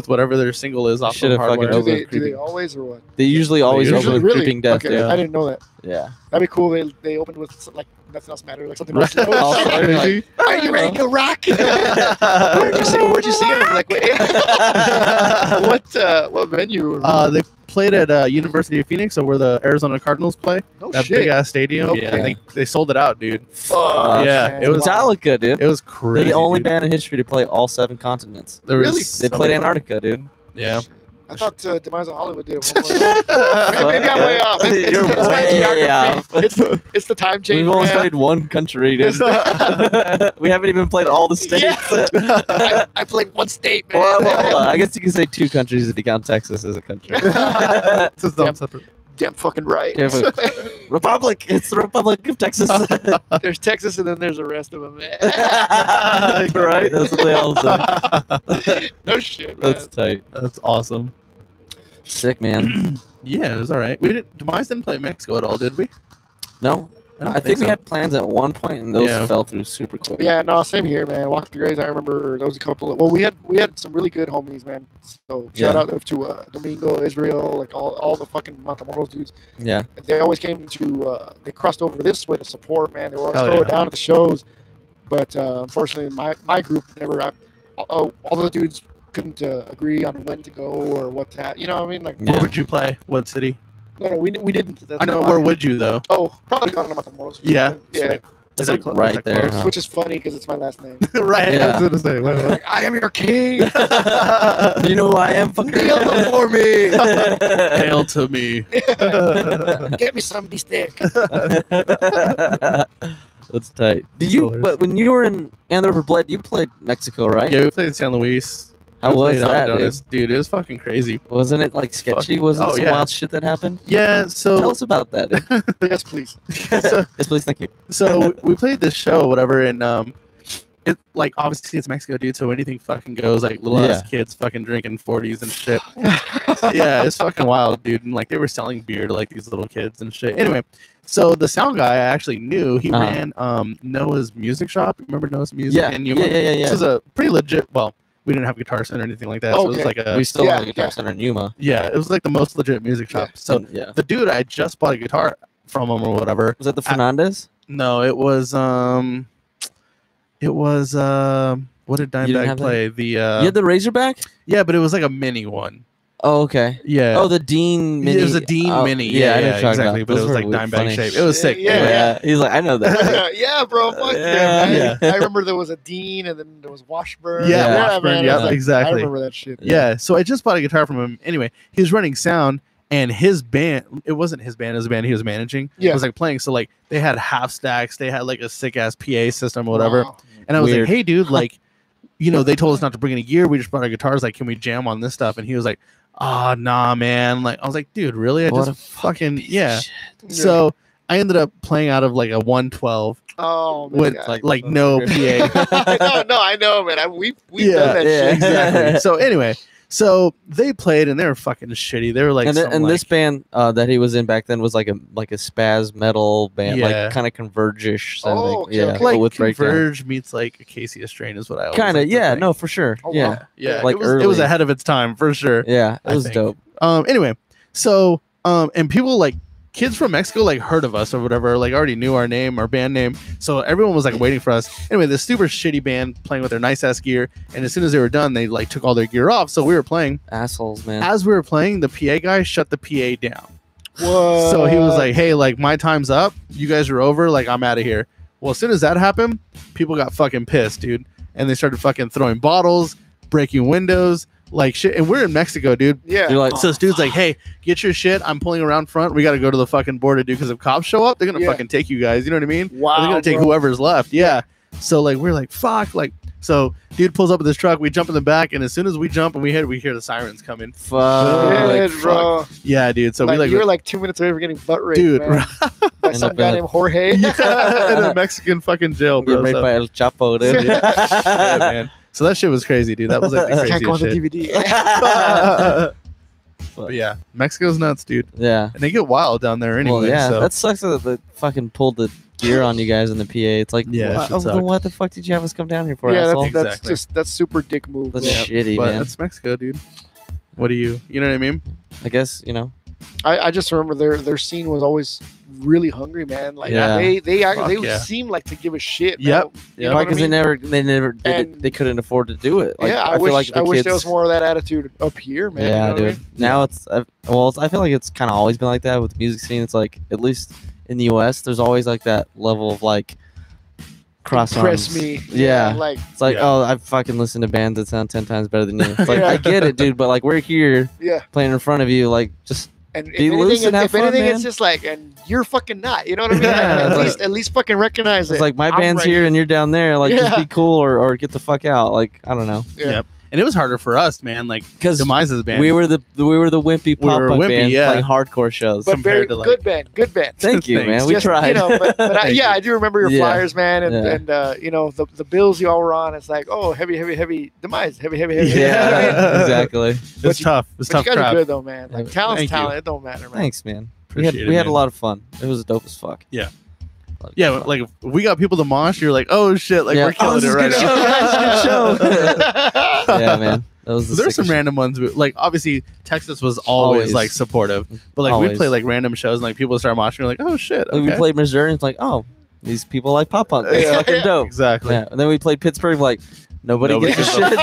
whatever their single is off Should of have fucking Hardwired. Do opened they, with do they Creeping. always or what? They usually always Usually. open with Really? Creeping Death, Okay, dude. I didn't know that. Yeah. That'd be cool. They opened with like nothing else matters, like something. Right. Like, All of a sudden, like, are you ready to rock? Where'd you see? Where'd you see it? I'm like, wait. What venue? They played at University of Phoenix, so where the Arizona Cardinals play. no That shit. big ass stadium. Okay. Yeah, they sold it out, dude. Fuck, Yeah, man. it was- Wow. Metallica, dude. It was They're crazy. the only dude. band in history to play all 7 continents. There Really? was They so played many- Antarctica, dude. Yeah. I thought Demise of Hollywood did it. Maybe I'm way off. It's You're my way geography. off. It's the time change. We've only man. played one country, dude. we haven't even played all the states. Yeah. I played one state, man. Well, I guess you can say 2 countries if you count Texas as a country. It's its own separate. Damn fucking right. Yeah, Republic. It's the Republic of Texas. There's Texas and then there's the rest of them, man. Right? That's what they all say. No shit, man. That's tight. That's awesome. Sick, man. Yeah, it was all right. Demise didn't play Mexico at all, did we? No, don't I think we so. had plans at one point, and those Yeah. fell through super quick. Yeah, no, same here, man. Walk the Graves. I remember there was a couple. Well, we had some really good homies, man. So shout Yeah. out to Domingo, Israel, like all the fucking Matamoros dudes. Yeah. They always came to. They crossed over this way to support, man. They were always Hell throwing yeah. down at the shows, but unfortunately, my group never. All the dudes couldn't agree on when to go or what to. You know what I mean? Like Yeah. Where would you play? What city? No, we didn't. That's I know. not- Where would you though? Oh, probably Guantanamo. Yeah. Yeah. It's like right there. Huh? Which is funny because it's my last name. Right. Yeah. I was gonna say. Like, I am your king. You know who I am? Fucker. Kneel before me. Hail to me. Get me some steak. That's tight. Did you? Hilarious. But when you were in Andover Bled, you played Mexico, right? Yeah, we played in San Luis. How We was played that, Donuts. Dude? It was fucking crazy. Wasn't it like sketchy? Fucking- Was it oh, some yeah. wild shit that happened? Yeah. Tell So us about that. dude. Yes, please. so, Yes, please. Thank you. so we played this show, or whatever, and it like obviously it's Mexico, dude. So anything fucking goes. Like little ass kids fucking drinking 40s and shit. Yeah, it's fucking wild, dude. And like they were selling beer to like these little kids and shit. Anyway, so the sound guy I actually knew. He ran Noah's Music Shop. Remember Noah's Music? Yeah. And Yeah. This is a pretty legit. Well, we didn't have a Guitar Center or anything like that. So it was Okay. like a We still Yeah, have a guitar yeah. center in Yuma. yeah, it was like the most legit music shop. So And, yeah. the dude I just bought a guitar from him or whatever. Was that the Fernandez? No, it was what did didn't Dimebag have that? play? The you had the Razorback? yeah, but it was like a mini one. Oh, okay. Yeah. Oh, the Dean Mini. It was a Dean oh, Mini. Yeah, I know what you're talking exactly. about. But it Those was were like weird, Dimebag funny. shape. It was sick. Yeah. Anyway. Yeah. He's like, I know that. Yeah, bro. Fuck Yeah, yeah, man. yeah. I remember there was a Dean and then there was Washburn. Yeah, Washburn, man. yeah, I exactly. remember that shit. Yeah. So I just bought a guitar from him. Anyway, he was running sound, and his band. It wasn't his band. It was a band he was managing. Yeah. It was like playing. So like they had half stacks. They had like a sick ass PA system or whatever. Wow. And I was Weird. like, hey, dude, like, you know, they told us not to bring any gear. We just brought our guitars. Like, can we jam on this stuff? And he was like, ah, nah, man. Like, I was like, dude, really? I What just a fucking fucking, yeah. Yeah. So I ended up playing out of like a 112 Oh, man. with God. like no PA. no, I know, man. We've Yeah, done that yeah. shit. Exactly. So anyway, so they played and they were fucking shitty. They were like, and some, and like, this band that he was in back then was like a spaz metal band, Yeah. like kind of Converge-ish sounding. Oh, okay, yeah, okay. but like with breakdown. Converge meets like Acacia Strain is what I always Kind of, like to yeah, think. no, for sure. Oh, yeah, wow. Yeah, like it was early. ahead of its time for sure. yeah, it I was think. dope. Anyway, so and people like kids from Mexico like heard of us or whatever, like already knew our name, our band name. So everyone was like waiting for us. Anyway, this super shitty band playing with their nice ass gear, and as soon as they were done, they like took all their gear off. So we were playing. Assholes, man. As we were playing, the PA guy shut the PA down. What? So he was like, "Hey, like my time's up. You guys are over. Like I'm out of here." Well, as soon as that happened, people got fucking pissed, dude, and they started fucking throwing bottles, breaking windows, like shit. And we're in Mexico, dude. yeah. You're like, So this dude's like, "Hey, get your shit. I'm pulling around front. We got to go to the fucking border, dude. Because if cops show up, they're gonna Yeah. fucking take you guys. You know what I mean? Or Wow. they're gonna take bro. whoever's left. Yeah. So like we're like, fuck. Like so, dude pulls up with his truck. We jump in the back, and as soon as we jump and we hear the sirens coming. fuck. Shit, fuck. bro. Yeah, dude. So like, we like, you were like 2 minutes away from getting butt raped, dude, man, by In some a guy bed. named Jorge. yeah, in a Mexican fucking jail, Get bro. raped So, by El Chapo, dude. yeah, man. So that shit was crazy, dude. That was like the Can't go on craziest the shit. DVD. But yeah, Mexico's nuts, dude. Yeah. And they get wild down there anyway. Well, yeah, so. that sucks that they fucking pulled the gear on you guys in the PA. It's like, Yeah, what, shit sucked. what the fuck did you have us come down here for, yeah, asshole? that's Exactly. that's super dick move. That's bro. shitty, but man. that's Mexico, dude. What do you know what I mean? I guess, you know. I just remember their scene was always really hungry, man. Like Yeah. they Fuck yeah. seem like to give a shit. Yep. Man. Yep. You know what I Because mean? they never did it. And- They couldn't afford to do it. Like, yeah, I feel wish like the I wish there kids- was more of that attitude up here, man. Yeah, you know what I dude. mean? Now I feel like it's kind of always been like that with the music scene. It's like, at least in the U.S., there's always like that level of like cross Impress arms. me. Yeah. like It's like, Yeah. oh, I fucking listen to bands that sound 10 times better than you. It's like, Yeah. I get it, dude, but like we're here yeah. playing in front of you, like just And if Be loose anything, and have if fun, anything, man. it's just like, and you're fucking not. You know what I mean? Yeah, Like, it's at least fucking recognize it's it. like my I'm band's right here and you're down there. Like, just Yeah. be cool or get the fuck out. Like, I don't know. Yeah. Yep. And it was harder for us, man. Like Because Demise's band. we were the wimpy pop were punk wimpy, band yeah. playing hardcore shows. But very compared to, like- good band. Good band. Thank you, Thanks. man. We Just, tried. You know, but Thank yeah, you. I do remember your Yeah. flyers, man, and Yeah. you know the bills you all were on. It's like, oh, heavy Demise, heavy. You know what I mean? yeah, exactly. It's But you- tough. It's But you tough guys are crap. good though, man. Like talent's Thank you. talent. It don't matter, man. Thanks, man. Appreciate it, We had a man. lot of fun. It was dope as fuck. Yeah. Lot of Yeah, fun. like if we got people to mosh, you're like, oh shit, like Yeah. we're killing this it is right good now. show, guys, good show. Yeah, man. That was the There's some sickest- random ones, like obviously Texas was always, Always. like supportive, but like Always. we'd play like random shows and like people would start moshing, you're like, oh shit, Like, we okay. played Missouri, and it's like, oh, these people like pop punk. It's Yeah. fucking dope. Exactly. Yeah. And then we played Pittsburgh, like, Nobody gives a shit.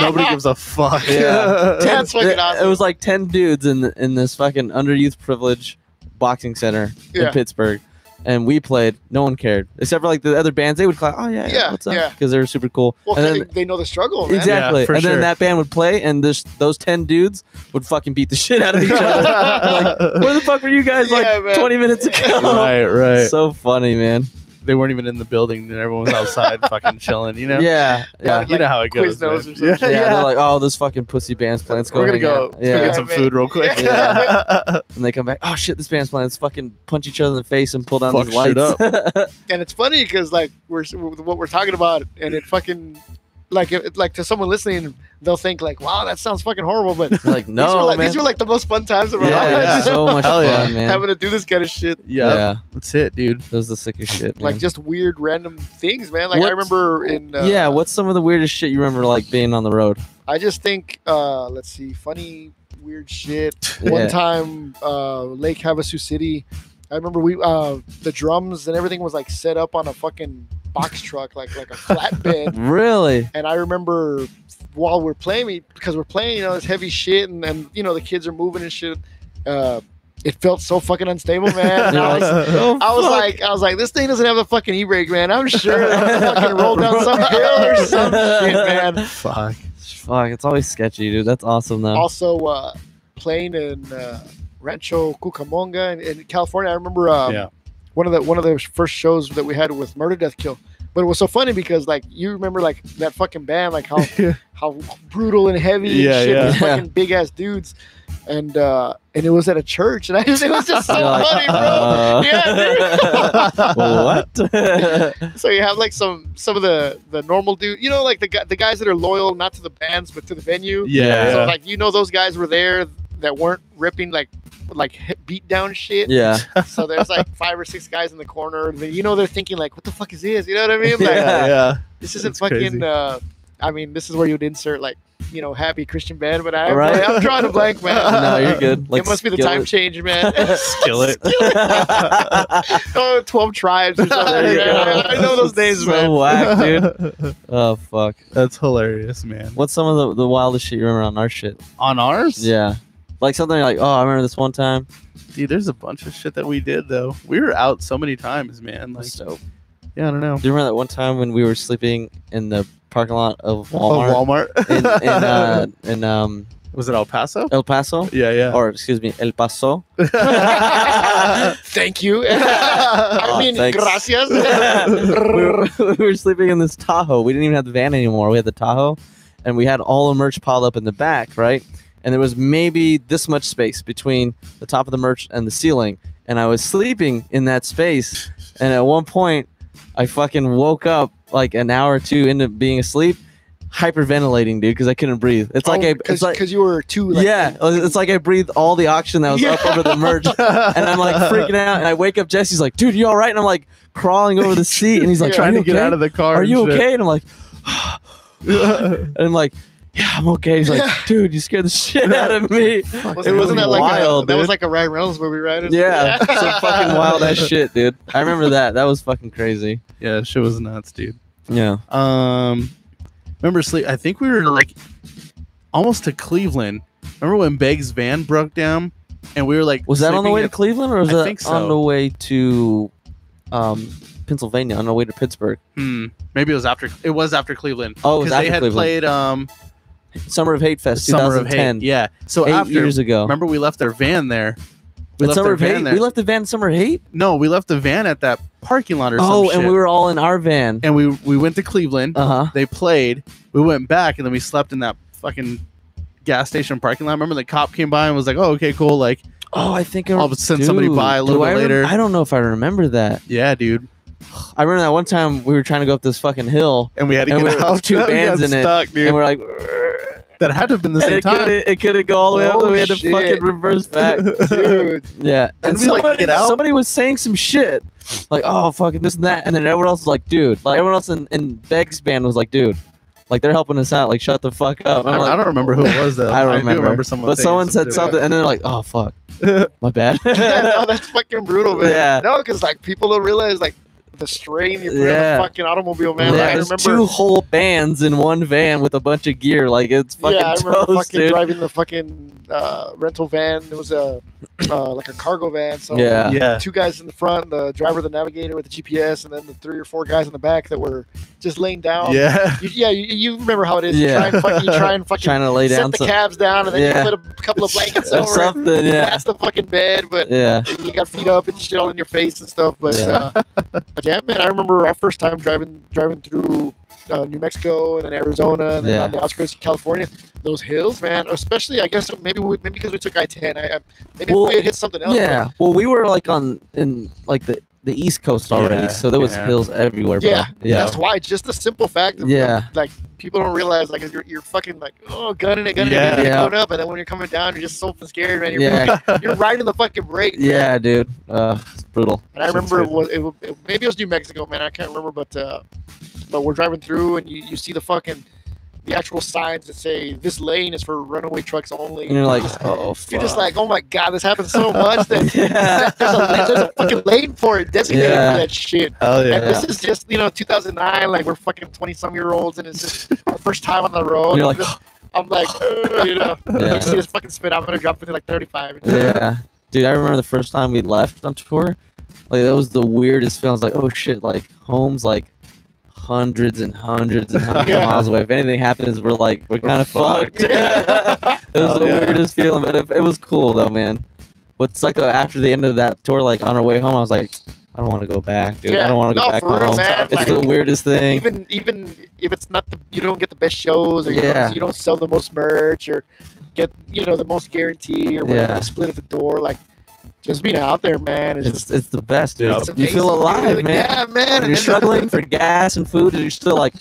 Nobody gives a fuck. Yeah. That's fucking awesome. It was like 10 dudes in this fucking under youth privilege boxing center Yeah. in Pittsburgh. And we played. No one cared. Except for like the other bands. They would clap, oh, yeah, what's up? Yeah. Because they were super cool. Well, and 'cause then, they know the struggle, man. exactly. Yeah, for and then sure. that band would play, and those 10 dudes would fucking beat the shit out of each other. Like, where the fuck were you guys like Yeah, man. 20 minutes ago? Right. So funny, man. They weren't even in the building, and everyone was outside fucking chilling, you know? Yeah. Yeah. You know how it goes. Quiznos man. or some Yeah, shit. Yeah, they're like, oh, this fucking pussy band's playing. Let's go. We're gonna hang go out. get Yeah. some man. food real quick. Yeah. And they come back, oh shit, this band's playing. Let's fucking punch each other in the face and pull down Fuck these lights. shit And it's funny because like what we're talking about, and it fucking like to someone listening, they'll think like, wow, that sounds fucking horrible, but You're like, no, man. these were like the most fun times of our yeah, lives. so much Hell fun, yeah. man. Having to do this kind of shit, Yeah, that's it, dude. That was the sickest shit, man. like just weird random things, man. Like I What's- remember in yeah, what's some of the weirdest shit you remember like being on the road? I just think let's see, funny weird shit. Yeah. One time Lake Havasu City, I remember we the drums and everything was like set up on a fucking box truck, like a flatbed. Really? And I remember while we're playing, because we're playing, you know, this heavy shit, and you know the kids are moving and shit. It felt so fucking unstable, man. You're I like, was, oh, I was like, this thing doesn't have a fucking e-brake, man. I'm sure it'll fucking roll down some hill or some shit, man. Fuck. fuck, it's always sketchy, dude. That's awesome though. Also, playing in Rancho Cucamonga in California. I remember Yeah. one of the first shows that we had with Murder Death Kill. But it was so funny because like you remember like that fucking band, like how brutal and heavy Yeah, and shit, yeah. these fucking big ass dudes, and it was at a church, and it was just so You're like, funny, bro. Yeah, dude. What? So you have like some of the normal dude, you know, like the guys that are loyal not to the bands but to the venue. Yeah. So like, you know, those guys were there that weren't ripping like beat down shit. Yeah. So there's like 5 or 6 guys in the corner. You know, they're thinking like, what the fuck is this? You know what I mean? Like, Yeah. this isn't That's fucking. crazy. I mean, this is where you'd insert like, you know, happy Christian band, but I'm Right. drawing a blank, man. No, you're good. Like it must be the time Skillet. change, man. Skillet. Oh, 12 tribes or something. There you Yeah, go. I know those names, So man. whack, dude. Oh fuck. That's hilarious, man. What's some of the wildest shit you remember on our shit? On ours? Yeah. Like something like, oh, I remember this one time. Dude, there's a bunch of shit that we did though. We were out so many times, man. Like, So, yeah, I don't know. do you remember that one time when we were sleeping in the parking lot of Oh, Walmart, Walmart. in Was it El Paso? El Paso? Yeah, yeah. Or excuse me, El Paso. Thank you. I mean, thanks. gracias. we were sleeping in this Tahoe. We didn't even have the van anymore. We had the Tahoe, and we had all the merch piled up in the back, right? And there was maybe this much space between the top of the merch and the ceiling. And I was sleeping in that space. And at one point, I fucking woke up like an hour or two into being asleep, hyperventilating, dude, because I couldn't breathe. It's like it's like because you were too. Like, yeah, it's like I breathed all the oxygen that was up over the merch, and I'm like freaking out. And I wake up, Jesse's like, "Dude, you all right?" And I'm like crawling over the seat, and he's like, Trying "Are you to get okay? out of the car. Are and you shit. okay?" And I'm like, and I'm like, "Yeah, I'm okay." He's like, "Dude, you scared the shit out of me." Wasn't that like wild, that was dude. like a Ryan Reynolds movie, right? Yeah, some fucking wild ass shit, dude. I remember that. That was fucking crazy. Yeah, shit was nuts, dude. Yeah. Remember sleep? I think we were like almost to Cleveland. Remember when Beg's van broke down and we were like, Was that on the sleeping way to at- Cleveland, or was I that think on so. the way to Pennsylvania, on the way to Pittsburgh? Maybe it was after. It was after Cleveland. Oh, it was 'Cause they after had Cleveland. played Summer of Hate Fest, Summer of 2010. Hate. Yeah. So 8 after years ago. remember we left their van there. At Summer their of Hate? van there. We left the van at Summer of Hate? No, we left the van at that parking lot or some Oh, shit. and we were all in our van. and we went to Cleveland. Uh-huh. They played. We went back and then we slept in that fucking gas station parking lot. Remember the cop came by and was like, "Oh, okay, cool." Like, Oh, I think I'll send somebody by a little do bit I later. I don't know if I remember that. yeah, dude. I remember that one time we were trying to go up this fucking hill, And we had to and get we were out. two We bands got in stuck, it, dude. and we're like, That had to have been the and same time. it couldn't go all the way up, Oh, so we had to shit. fucking reverse back. Dude. Yeah, And we, like, get out? somebody was saying some shit, like, "Oh, fucking this and that," and then everyone else was like, "Dude," like everyone else in Beg's band was like, "Dude," like they're helping us out, like, shut the fuck up. I I'm like, don't remember who it was though. I don't do remember. remember someone. But saying someone said shit. something, and then they're like, "Oh fuck, my bad." Yeah, no, that's fucking brutal, man. Yeah. No, because like people don't realize like the strain you put in the fucking automobile, man. Yeah, Like, I there's remember 2 whole bands in one van with a bunch of gear. Like it's fucking I remember toast, fucking dude. driving the fucking rental van. It was a like a cargo van. So Yeah. Yeah. 2 guys in the front, the driver, the navigator with the GPS, and then the 3 or 4 guys in the back that were just laying down. Yeah. You remember how it is. Yeah. You try and fucking Trying to lay set down the some, cabs down, and then Yeah. you put a couple of blankets or over it. something. Yeah. That's the fucking bed, but Yeah. you got feet up and shit all in your face and stuff. But Yeah. but yeah, man, I remember our first time driving through New Mexico and then Arizona and then Yeah. on the outskirts of California. Those hills, man. Especially, I guess maybe because we took I-10. Maybe Well, we had hit something else. Yeah. Well, we were like in like the East Coast already, Yeah, so there was yeah. hills everywhere, bro. Yeah, Yeah. that's why. Just the simple fact of Yeah. like people don't realize like you're fucking like gunning it, Yeah. Yeah. going up, and then when you're coming down, you're just so scared, man. You're, Yeah. you're riding the fucking brake. man. Yeah, dude. It's brutal. And I remember maybe it was New Mexico, man. I can't remember, but we're driving through and you see the actual signs that say this lane is for runaway trucks only. And you're like, oh, You're just fuck. like, oh my god, this happens so much that Yeah. there's a fucking lane for it designated Yeah. for that shit. Oh And yeah. this is just 2009, like we're fucking 20-some-year-olds, and it's just our first time on the road. You're like, I'm like, Yeah. you see this fucking spit, I'm gonna drop it to like 35. yeah. Dude, I remember the first time we left on tour. Like, that was the weirdest feeling. I was like, oh shit, like, home's like hundreds and hundreds and hundreds Yeah. of miles away. If anything happens, we're kind of fucked. Yeah. It was Oh, the yeah. weirdest feeling, but it was cool though, man. What's like after the end of that tour, like on our way home, I was like, I don't want to go back, dude. I Yeah. don't want to go No, back for real, home. man. It's Like, the weirdest thing. even if it's not you don't get the best shows, or Yeah. you don't sell the most merch, or get the most guarantee, or whatever, Yeah. split at the door, like just being out there, man. It's the best, dude. Yeah. it's You feel amazing, alive, dude. man. Yeah, man. When And you're then- struggling for gas and food, and you're still like,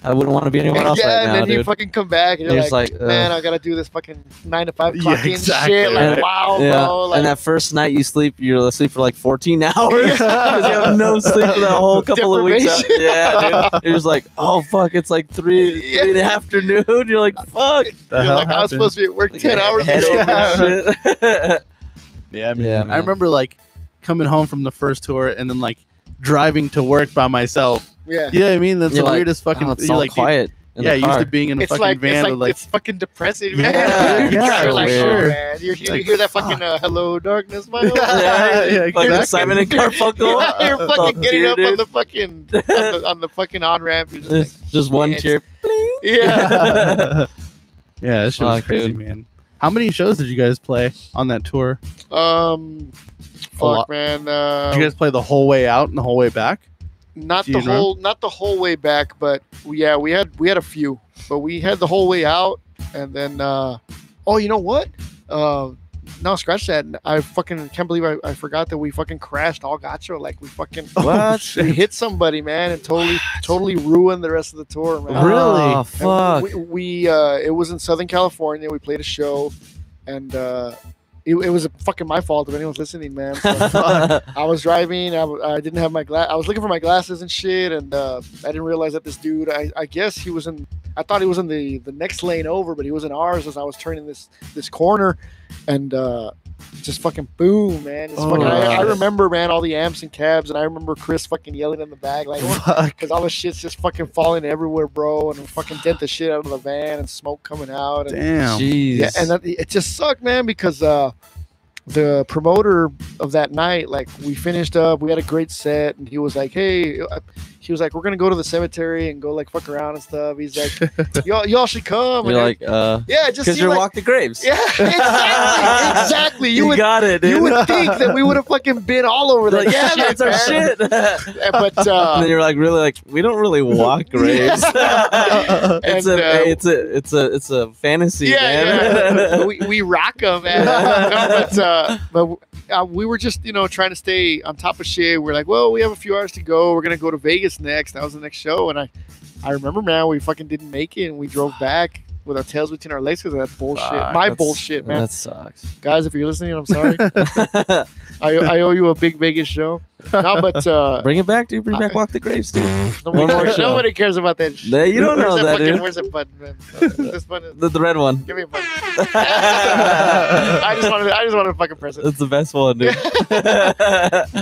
I wouldn't want to be anywhere else yeah, right and now, then you dude. fucking come back and You're you're just like, like, man, I gotta do this fucking 9 to 5 Yeah, clock in exactly, shit. Like, right. wow, Yeah, bro. Like, and that first night you sleep, you're asleep for like 14 hours because you have no sleep for that whole couple of weeks. Deprivation. Yeah, dude. You're just like, oh fuck, it's like 3 in the afternoon. You're like, fuck. The you're hell like, I was happened? supposed to be at work 10 hours Head ago. over man. shit. Yeah, man. Yeah, I man. remember like coming home from the first tour and then like driving to work by myself. Yeah. You know what I mean? That's You're the like, weirdest fucking. Oh, it's you're all like, dude, quiet. In yeah, the used car. to being in a It's fucking like, van with like. it's fucking depressing, man. Yeah, yeah, you're like, for sure, sure. man. You like, hear that fuck. fucking hello, darkness, my old Yeah, yeah, Like exactly. Simon and Garfunkel. You're fucking Oh, getting dear, up on dude. the fucking on the fucking on ramp. You're just like, Just one shit. cheer. Yeah. Yeah, that shit was Fuck, crazy, dude. man. How many shows did you guys play on that tour? Fuck, lot. man. Did you guys play the whole way out and the whole way back? Not Do the you know? not the whole way back, but we had a few, but we had the whole way out, and then oh, you know what? No, scratch that. I fucking can't believe I forgot that we fucking crashed all gacho. Like we fucking What? we hit somebody, man, and totally ruined the rest of the tour, man. Really? Oh, And fuck. we it was in Southern California. We played a show, and it was fucking my fault if anyone's listening, man. So, I was driving. I didn't have my glass. I was looking for my glasses and shit, and I didn't realize that this dude. I guess he was in. I thought he was in the next lane over, but he was in ours as I was turning this corner, and just fucking boom, man. It's fucking, I remember, man, all the amps and cabs, and I remember Chris fucking yelling in the back like, Fuck. because all the shit's just fucking falling everywhere, bro, and fucking dent the shit out of the van and smoke coming out. And, Damn. Jeez. yeah, and it just sucked, man, because the promoter of that night, like, we finished up, we had a great set, and he was like, hey, he was like, we're gonna go to the cemetery and go like fuck around and stuff. He's like, y'all should come. You're And like, yeah, just because seemed you're like, walk the graves. yeah, exactly. You would got it, dude. you would think that we would have fucking been all over that. like, yeah, shit, that's our man. shit. But and then you're like, really, like, we don't really walk graves. it's And, it's a fantasy, yeah, man. yeah. we rock them, man. No, but we were just trying to stay on top of shit. We're like, well, we have a few hours to go. We're gonna go to Vegas next. That was the next show, and I remember, man, we fucking didn't make it, and we drove back with our tails between our legs because of that bullshit. My bullshit, man. That sucks. Guys, if you're listening, I'm sorry. I owe you a big Vegas show. No, but Bring it back, dude. Bring back Walk the Graves, dude. nobody, One more cares, show. nobody cares about that. Shit. You don't know Where's that, fucking, dude. Where's that button, man? This button. The red one. Give me a button. I just wanted to fucking press it. That's the best one, dude.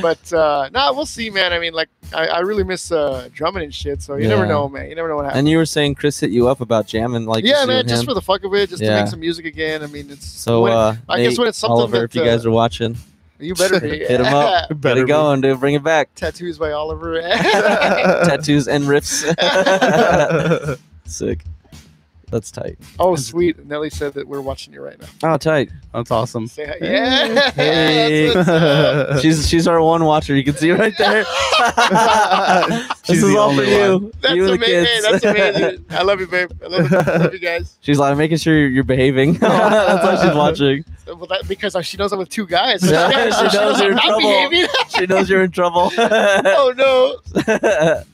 But we'll see, man. I mean, like, I really miss drumming and shit. So you never Yeah. know, man. You never know what happens. And you were saying Chris hit you up about jamming, like Yeah, you man, and just him. for the fuck of it, just to Yeah. make some music again. I mean, it's So I guess Nate, when it's something Oliver, that if you guys are watching, you better be hit him up. Get Better it going, dude. Bring it back. Tattoos by Oliver. Tattoos and riffs. Sick. That's tight. Oh, sweet. Nelly said that we're watching you right now. Oh, tight. That's awesome. Say hi. Yeah. Hey. That's what's up. She's our one watcher. You can see right there. She's This is the all for only you. That's You and the amazing. kids. That's amazing. I love you, babe. I love you guys. She's like making sure you're behaving. That's why she's watching. Well, because she knows I'm with two guys. Yeah, she she knows you're in I'm not trouble. behaving. She knows you're in trouble. Oh no!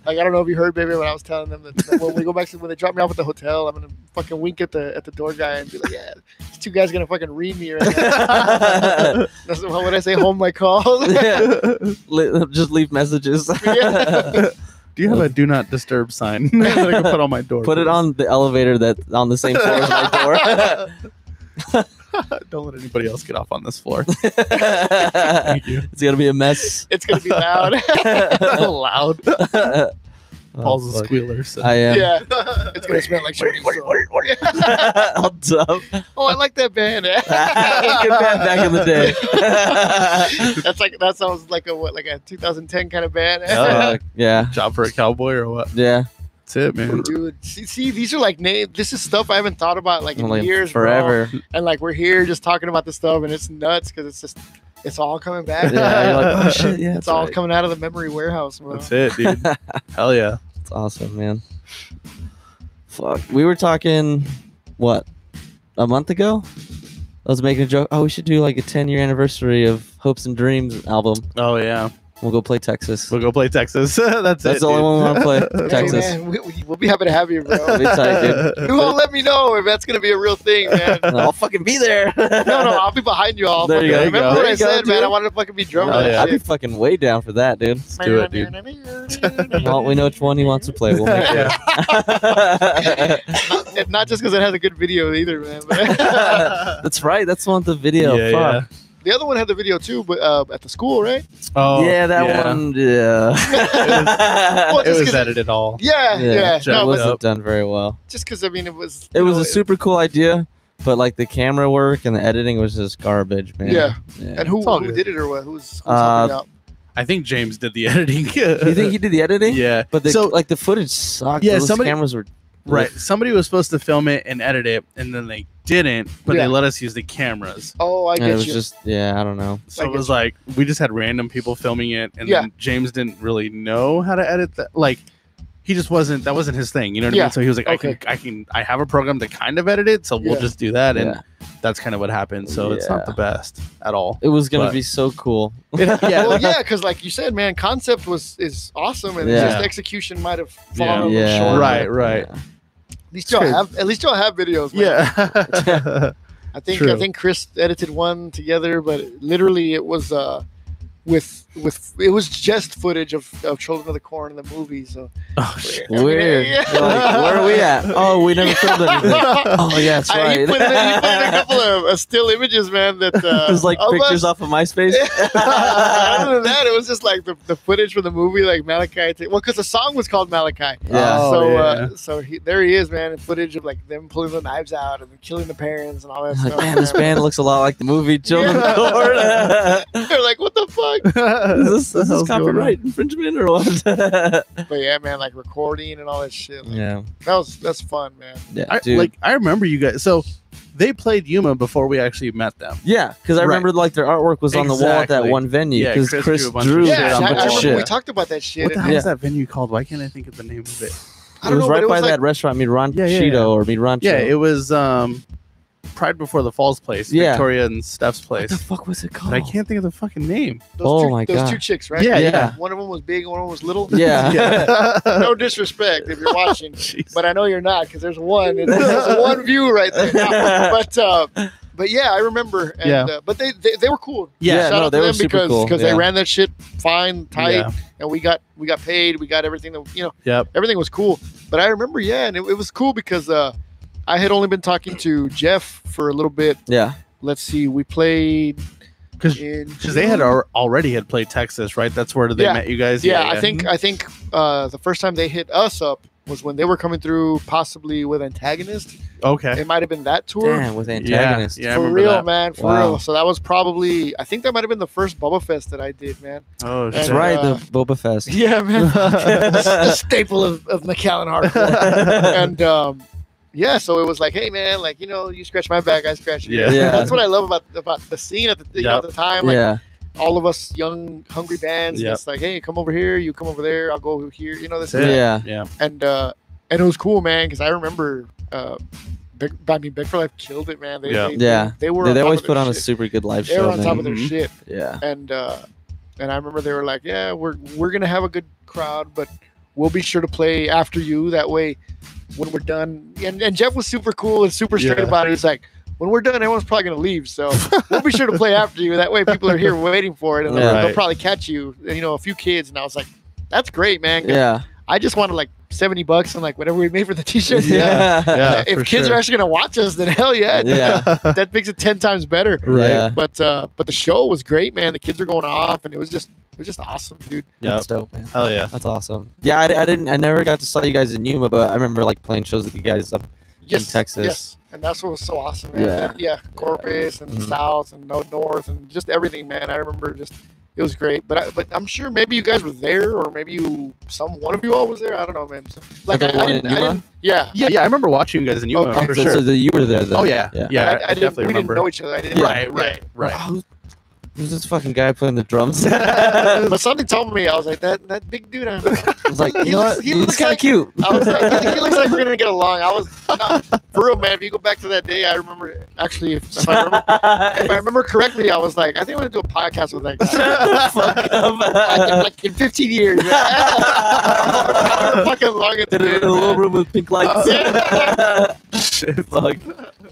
Like I don't know if you heard, baby, when I was telling them that when we go back to when they drop me off at the hotel, I'm gonna fucking wink at the door guy and be like, "Yeah, these two guys gonna fucking read me right now." That's what would I say? Home my calls. Just leave messages. Yeah. Do you have a do not disturb sign that I can put on my door? Put it please? on the elevator that's on the same floor as my door. Don't let anybody else get off on this floor. Thank you. It's gonna be a mess. It's gonna be loud. Loud. Paul's a fuck. squealer. So. I am. Yeah, it's gonna smell like shit. What's up? Oh, I like that band. Good band back in the day. That sounds like a 2010 kind of band. Yeah. Job for a cowboy or what? Yeah. That's it, man. Dude, see, these are like names. This is stuff I haven't thought about like in Like, years, forever. bro. And like we're here just talking about this stuff, and it's nuts because it's all coming back. Yeah. You're like, oh shit. Yeah. It's all coming out of the memory warehouse, bro. That's it, dude. Hell yeah. It's awesome, man. Fuck. We were talking, what, a month ago? I was making a joke. Oh, we should do like a 10-year anniversary of Hopes and Dreams album. Oh yeah. We'll go play Texas. We'll go play Texas. That's it. the only one we want to play. Hey, Texas. man, we'll be happy to have you, bro. Be tight, dude. You won't let me know if that's gonna be a real thing, man. I'll fucking be there. No, I'll be behind you all. There you go. Remember There what you I go, said, man? dude. I wanted to fucking be drumming Oh, that yeah. I'd be shit. fucking way down for that, dude. Let's do it, dude. Well, we know which one he wants to play. We'll make it. Not just because it has a good video either, man. But That's right. That's one with the video. Yeah, Fuck. the other one had the video too, but at the school, right? Oh, Yeah, that one. Yeah. Well, It just was 'cause- edited all. Yeah. It No, but wasn't done very well. just because I mean, it was. It you was know, a super cool idea, but like the camera work and the editing was just garbage, man. Yeah. Yeah. And who It's all who good. did it or what? Who's Uh, helping out? I think James did the editing. You think he did the editing? Yeah. But so like the footage sucked. Yeah, Those somebody- cameras were right, somebody was supposed to film it and edit it, and then they didn't, but Yeah. they let us use the cameras. Oh, I And it get was you. just I don't know. So I it get was like we just had random people filming it, and Yeah. then James didn't really know how to edit that. Like he just wasn't. That wasn't his thing. You know what I Yeah. mean? So he was like, Okay. I have a program to kind of edit it, so we'll Yeah. just do that, and Yeah. that's kind of what happened. So it's not Yeah. the best at all. It was gonna But- be so cool. Yeah. Well, yeah, because like you said, man, concept is awesome, and it's Yeah. just execution might have Yeah. fallen a little Yeah. short. Right, right. Yeah. At least y'all have videos, man. Yeah. I think True. Chris edited one together, but literally it was with it was just footage of Children of the Corn in the movie. So Oh shit. Weird. Yeah. They're like, where are we at? Oh, we never filmed anything. Oh, yeah, that's He right. put in a couple of still images, man. That it was like of pictures us. off of MySpace. Other than that, it was just like the footage from the movie, like Malachi. Well, because the song was called Malachi. Yeah. Oh, So, yeah. so there he is, man. And footage of like them pulling the knives out and killing the parents and all that Like, stuff. man, this band looks a lot like the movie Children of the Corn. They're like, what the fuck? Is this copyright infringement or what? But yeah, man, like recording and all that shit. Like, yeah, that's fun, man. yeah, dude. I remember you guys. So they played Yuma before we actually met them. yeah, because I Right. remember like their artwork was on the wall at that Exactly. one venue Yeah, because Chris Chris drew a bunch of drew shit Yeah, a on bunch the I of wall. remember we shit. talked about that shit. What the and- hell Yeah. is that venue called? Why can't I think of the name of it? I It don't was know, right but it by was that like, restaurant Midrancho Yeah, yeah. or Midrancho. Yeah, it was Pride Before the Falls place. Yeah. Victoria and Steph's what place. the fuck was it called? But I can't think of the fucking name. Oh my those God. two chicks, right? Yeah, yeah. One of them was big, one of them was little. Yeah. No disrespect if you're watching, Jeez. but I know you're not because there's one. And there's one view right there. But yeah, I remember. And, Yeah. But they were cool. Yeah, Shout no, out they to were them super because cool, they yeah. ran that shit fine, tight, Yeah. and we got paid. We got everything that Yep. everything was cool. But I remember, and it was cool because I had only been talking to Jeff for a little bit. Yeah. Let's see, we played Because in they had already had played Texas, right? That's where they Yeah. met you guys. Yeah, I think the first time they hit us up was when they were coming through, possibly with Antagonist. Okay. It might have been that tour. Damn, with Antagonist. Yeah, I For remember real, that. man. For Wow. real. So that was probably, I think that might have been the first Bubba Fest that I did, man. Oh, That's shit. right, uh, the Boba Fest. Yeah, man. A staple of McAllen hardcore. And yeah, so it was like, hey, man, like, you scratch my back, I scratch you. Yeah. Yeah. That's what I love about the scene at the, at the time. Like, Yeah. all of us young, hungry bands. Yep. It's like, hey, come over here, you come over there, I'll go here. This That's it. Yeah. Yeah. and it was cool, man, because I remember Big for Life killed it, man. Yeah. Yeah. They were They on top always of put their on a shit. super good live They show, were on top man. of their Mhm. shit. Yeah. And I remember they were like, yeah, we're gonna have a good crowd, but we'll be sure to play after you. That way, when we're done, and Jeff was super cool and super straight Yeah. about it. He's like, when we're done, everyone's probably gonna leave, so we'll be sure to play after you. That way, people are here waiting for it, and Yeah. they'll probably catch you. A few kids, and I was like, that's great, man. 'cause Yeah. I just wanted like $70 and like whatever we made for the t-shirts. Yeah. Yeah. If for kids sure. are actually gonna watch us, then hell yeah, Yeah. that makes it 10 times better. Right. Yeah. But the show was great, man. The kids are going off, and it was just awesome, dude. Yep. That's dope, man. Hell yeah. That's awesome. Yeah, I never got to saw you guys in Yuma, but I remember like playing shows with you guys up in Texas. Yes, and that's what was so awesome, man. Yeah. Yeah, Corpus and Mhm. South and North and just everything, man. I remember it was great. But I'm sure maybe you guys were there, or maybe one of you all was there. I don't know, man. So, like At the I one in didn't, Yuma? yeah. Yeah. I remember watching you guys in Yuma Okay. for So, sure. so you were there then. Oh yeah. Yeah. Yeah. I I didn't, definitely we remember. didn't know each other. I didn't. Right. Oh, who's this fucking guy playing the drums? But something told me, I was like, that big dude. I was like, He you know looks- what? he He's looks kind of like- cute. I was like, he looks like we're gonna get along. I was for real, man. If you go back to that day, I remember actually. If I remember correctly, I was like, I think I'm gonna do a podcast with that guy. Fuck up. like in 15 years. Fucking long it's In been, a little man. room with pink lights. Shit. Fuck.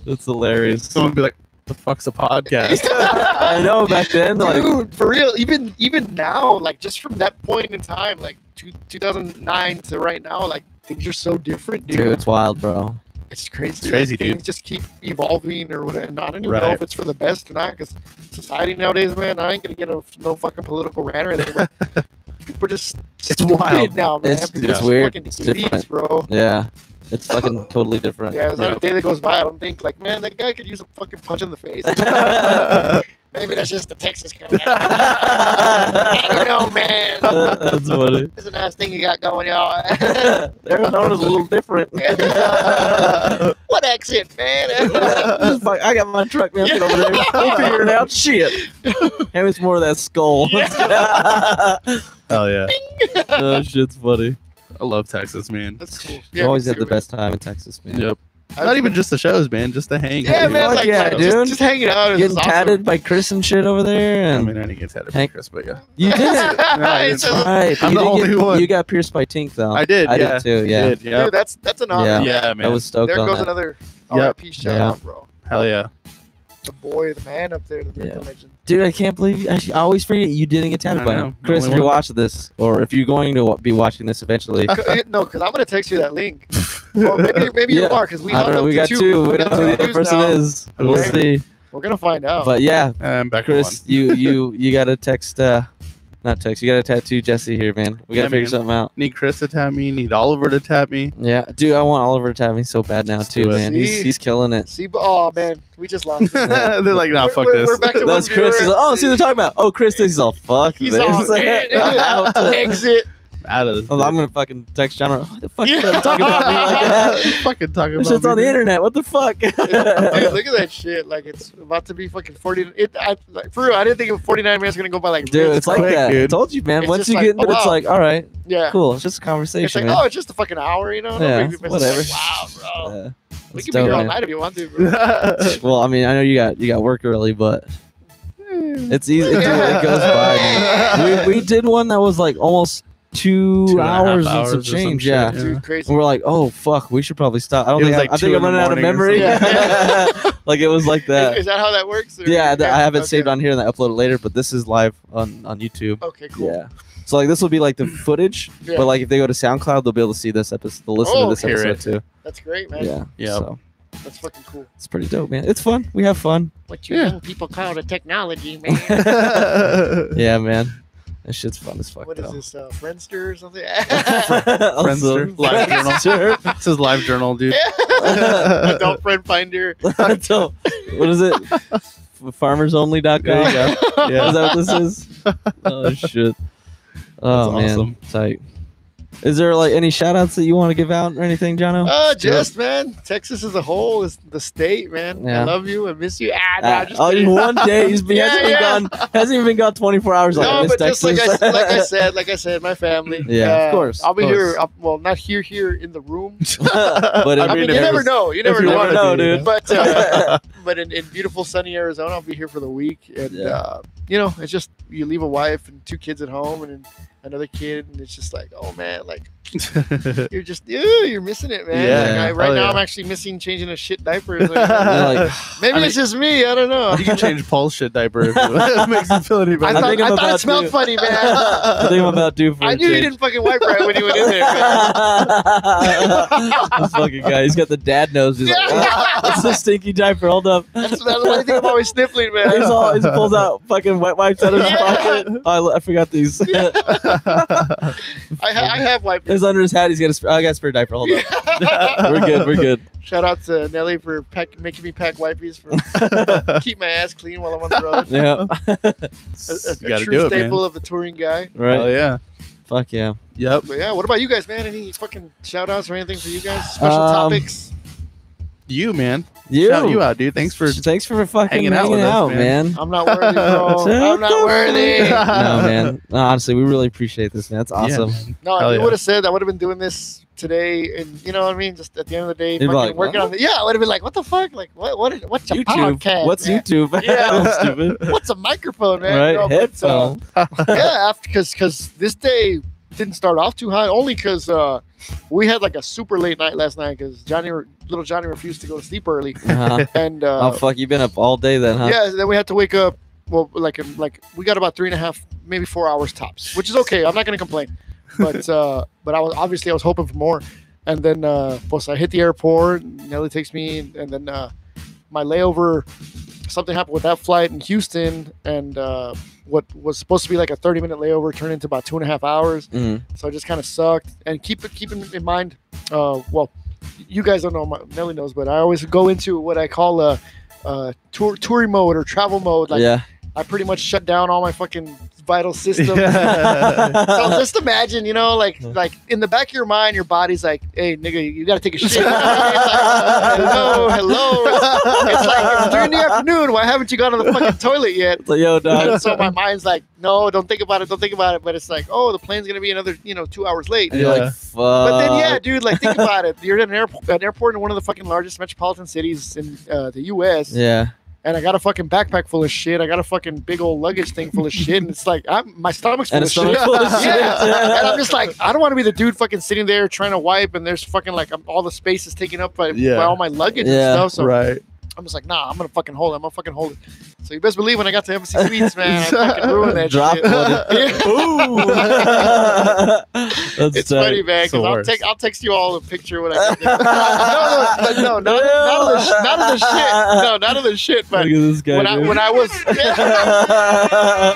That's hilarious. Someone would be like, "The fuck's a podcast?" I know back then, like, Dude, for real, even now, like just from that point in time, like 2009 to right now, like things are so different, dude. dude, it's wild, bro. It's crazy. It's crazy, Like, dude. Things just keep evolving or whatever. And I don't even know Right. if it's for the best or not, because society nowadays, man, I ain't gonna get no fucking political rant or anything. But people are just It's stupid wild. now, man. It's People are weird. fucking It's idiots, different. bro. Yeah, it's fucking totally different. Yeah, there's not a day that goes by I don't think like, man, that guy could use a fucking punch in the face. Maybe that's just the Texas coming out. I don't know, man. That's funny. It's a nice thing you got going, y'all. Arizona's a little different. What accent, man? Fuck, I got my truck mounted over there. We'll figure it out. Shit. Hand me some more of that skull. Hell yeah. Oh, shit's funny. I love Texas, man. That's cool. You always me had too, the best time in Texas, man. Yep. Not even just the shows, man. Just the hang. Yeah, man. Fuck Like, yeah, like, dude. Just hanging out. is Getting awesome. tatted by Chris and shit over there. I And mean, I didn't get tatted by Hank- Chris, but yeah. you did it. I It's didn't. just- Right. I'm you the didn't only one. You got pierced by Tink, though. I did. I yeah. did too, yeah. Did, yeah. Dude, that's an honor. Yeah. man. Yeah, man. I was stoked There on goes that. another Yep. RIP shout Yeah. out, bro. Hell yeah. The boy, the man up there, the Yeah. legend. Dude, I can't believe you. I always forget you didn't get tatted I by know. him. Chris, Only if you're one. watching this, or if you're going to be watching this eventually, No, because I'm gonna text you that link. Or maybe you Yeah. are, because we I don't know. We got two. We don't know who the other person is. We'll Okay. see. We're gonna find out. But yeah, I'm back Chris, you gotta text. Not text. You gotta tattoo Jesse here, man. We gotta Yeah, figure man. something out. Need Chris to tap me. Need Oliver to tap me. Yeah, dude, I want Oliver to tap me so bad now Let's too, do it. man. See? He's killing it. See, oh man, we just lost. Him. They're like, nah, fuck We're this. back to That's one Chris. viewer. He's like, oh, see what they're talking about. Oh, Chris, he's all fuck He's this. all Out. exit. Out of this. Oh, I'm gonna fucking text John. What the fuck Yeah. you talking about me like that? fucking talking This about shit's on me, the dude. internet. What the fuck? Dude, look at that shit. Like it's about to be fucking 40. Like, for real, I didn't think 49 minutes gonna go by like Dude, this it's like quick, that. I dude. told you, man. It's Once just you like, get into it, oh, it's wow. like, all right, yeah. cool. It's just a It's conversation, like, man. oh, it's just a fucking hour, you know? Yeah, Maybe it's whatever. Like, wow, bro. Yeah, We that's can be here dope, all man. night if you want to, bro. Well, I mean, I know you got work early, but it's easy. It goes by, man. We did one that was like almost 2 hours and hours some or some change. shit, Yeah. yeah. Dude, crazy. And we're like, oh fuck, we should probably stop. I don't It was think like I think 2 I'm in the running out of morning or memory. something. Like it was like that. Is that how that works? Or- Yeah, I have it okay. saved on here and I upload it later, but this is live on YouTube. Okay, cool. Yeah. So like this will be like the footage, Yeah. but like if they go to SoundCloud, they'll be able to see this episode. They'll listen Oh, to this hear episode too. That's great, man. Yeah. Yep. So That's fucking cool. it's pretty dope, man. It's fun. We have fun. What you Yeah. young people call the technology, man. Yeah, man. That shit's fun as fuck. What is though. this, Friendster or something? Also- Friendster, live journal. Sure. This is live journal, dude. Adult friend finder. So, what is it? FarmersOnly.com. There you go. Yeah. Is that what this is? Oh shit. Oh That's man. awesome. Tight. Is there like any shout outs that you want to give out or anything, Jono? Just man, Texas as a whole is the state, man. Yeah. I love you. I miss you. Nah, just Oh, kidding. one day he's been, Yeah, hasn't, yeah. even gone, hasn't even gone 24 hours. Like, No, I miss but just Texas. like I said, my family. Yeah, of course, I'll be of here. course. Well, not here in the room. but I mean, you never know. You never you know. never know, dude. But in beautiful sunny Arizona, I'll be here for the week. And Yeah. you know, it's just you leave a wife and 2 kids at home, and then another kid, and it's just like, oh man, like you're just you're missing it, man. Yeah. Like, right Oh, now yeah. I'm actually missing changing a shit diaper. Like, like, maybe I mean- it's just me. I don't know. You can change Paul's shit diaper if it makes him feel any I better. I'm thought, thinking I thought about it smelled to- funny, man. I think I'm about due for I a knew he change. didn't fucking wipe right when he went in there. Man. This fucking guy, he's got the dad nose. He's like, "Oh, it's a stinky diper. Hold up. That's why I think I'm always sniffling, man. He pulls out fucking wet wipes out of his pocket. Oh, I forgot these. I have wiped it. It's under his hat. He's got a I got a spare diaper. Hold up. We're good. We're good. Shout out to Nelly for making me pack wipes for keep my ass clean while I'm on the road. Yeah. You gotta true do it, man. staple of the touring guy. Right. Oh yeah. Fuck yeah. Yep. But yeah, what about you guys, man? Any fucking shout outs or anything for you guys? Special topics? You, man. You. Shout you out, dude. Thanks for fucking hanging out with us, man. I'm not worthy, bro. I'm not worthy. No, man. No, honestly, we really appreciate this, man. That's awesome. Yeah, man. No, Hell if you yeah. would have said I would have been doing this today, and you know what I mean. Just at the end of the day, You'd be fucking like, working what? on it. Yeah, I would have been like, "What the fuck? Like, what's a YouTube. podcast? What's man? YouTube? Yeah. Stupid. What's a microphone, man? Right. No, but, Headphone. yeah, because this day didn't start off too high, only because we had like a super late night last night because little Johnny refused to go to sleep early, Uh-huh. and Oh fuck! You've been up all day then, huh? yeah, then we had to wake up. Well, like we got about 3.5, maybe 4 hours tops, which is okay. I'm not gonna complain, but I was hoping for more, and then I hit the airport. Nelly takes me, and then my layover. Something happened with that flight in Houston, and what was supposed to be like a 30-minute layover turned into about 2.5 hours. Mhm. So it just kind of sucked. And keep in mind, well, you guys don't know, Nelly knows, but I always go into what I call a touring mode or travel mode. Like Yeah. I pretty much shut down all my fucking vital systems. So Yeah. just imagine, like in the back of your mind, your body's like, "Hey, nigga, you gotta take a shit." Hello. It's like it's during the afternoon. Why haven't you gone to the fucking toilet yet? It's like, yo, dog. And so my mind's like, "No, don't think about it. Don't think about it." But it's like, "Oh, the plane's gonna be another, 2 hours late." And you're Yeah. like, fuck. But then, yeah, dude, like think about it. You're at an airport in one of the fucking largest metropolitan cities in the U.S. Yeah. And I got a fucking backpack full of shit. I got a fucking big old luggage thing full of shit. And it's like, my stomach's full And of a stomach shit. full of shit. Yeah. And I'm just like, I don't want to be the dude fucking sitting there trying to wipe, and there's fucking like all the space is taken up by all my luggage Yeah. and stuff. So Right. I'm just like, nah, I'm gonna fucking hold it. I'm gonna fucking hold it. So you best believe when I got to Embassy Suites, man, I fucking ruined that Drop shit. it. That's It's tight. funny, man, It's the because worst. I'll text you all a picture when I get there. No, not of the shit. No, not of the shit. But Look at this guy. when I dude. when I was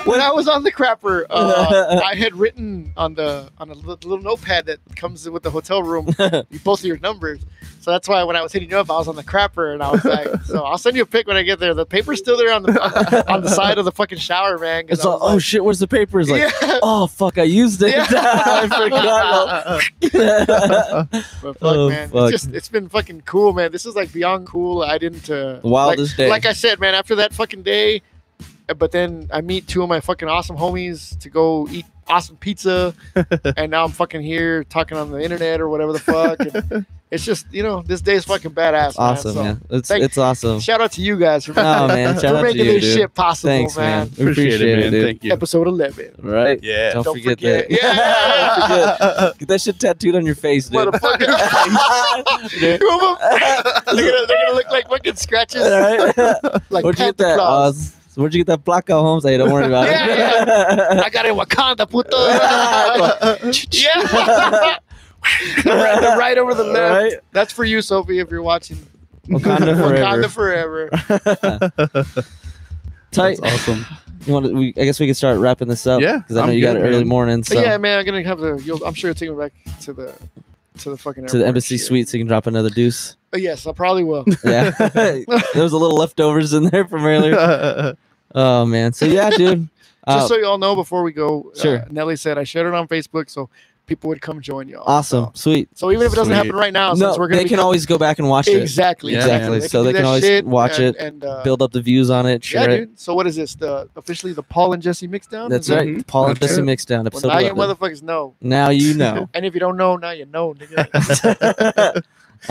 when I was on the crapper, I had written on a little notepad that comes with the hotel room. You post your numbers, so that's why when I was hitting you up, I was on the crapper, and I was like, so I'll send you a pic when I get there. The paper's still there on the side of the fucking shower, man. 'cause It's I like, was oh like, shit, where's the papers? Like, yeah. oh fuck, I used it. Yeah. I forgot. But fuck, Oh, man, fuck. it's been fucking cool, man. This is like beyond cool. I didn't Wildest day. Like I said, man, after that fucking day, but then I meet 2 of my fucking awesome homies to go eat awesome pizza, and now I'm fucking here talking on the internet or whatever the fuck. it's just this day is fucking badass. Awesome, man. man. It's awesome. Shout out to you guys for, Oh man, shout for out to making you, this dude. shit possible, Thanks, man. We Appreciate it, man. dude. Thank you. Episode 11. Right? Yeah. Don't Don't forget forget. that. Yeah. Don't forget. Get that shit tattooed on your face, dude. Motherfucker. They're gonna look like fucking scratches. Right? Like Where'd you get Santa that? Claus. Where'd you get that Placa, Holmes? Hey, don't worry about it. I got it in Wakanda, puto. Yeah. right over the left. Right? That's for you, Sophie, if you're watching. Wakanda forever. Tight. That's awesome. You want to, I guess we can start wrapping this up. Yeah, Because I know I'm you got good, an early man. morning. So But yeah, man, I'm gonna have to. I'm sure you'll take me back to the fucking to the airport embassy shit. suite so you can drop another deuce. Yes, I probably will. Yeah. There was a little leftovers in there from earlier. Oh, man. So yeah, dude. Just so y'all know, before we go, Sure. Nelly said I shared it on Facebook so people would come join y'all. Awesome. Sweet. So even if it doesn't Sweet. happen right now, No, since we're gonna they can become- always go back and watch it. exactly, Yeah, Exactly. man. So they do can that always shit watch it, and build up the views on it, yeah, share it. dude. So what is this? Officially the Paul and Jesse Mixdown? That's Is it? right. Mhm. Paul and That's Jesse it. Mixdown, Well, episode now you 11. motherfuckers know. Now you know. And if you don't know, now you know, nigga.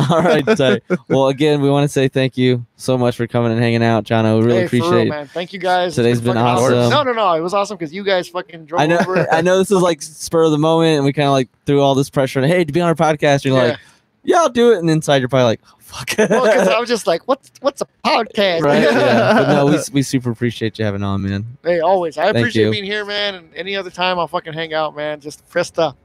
All right, tight. Well, again, we want to say thank you so much for coming and hanging out, Jono. We really Hey, for real, appreciate it. man. Thank you guys. Today's It's been fucking awesome. No. It was awesome because you guys fucking drove I know, over. I know this is like spur of the moment, and we kind of like threw all this pressure on, hey, to be on our podcast. You're Yeah. like, yeah, I'll do it. And inside, you're probably like, oh, fuck. Well, because I was just like, what's a podcast? Right? Yeah. But no, we super appreciate you having on, man. Hey, always. I Thank appreciate you. being here, man. And any other time, I'll fucking hang out, man. Just press stop.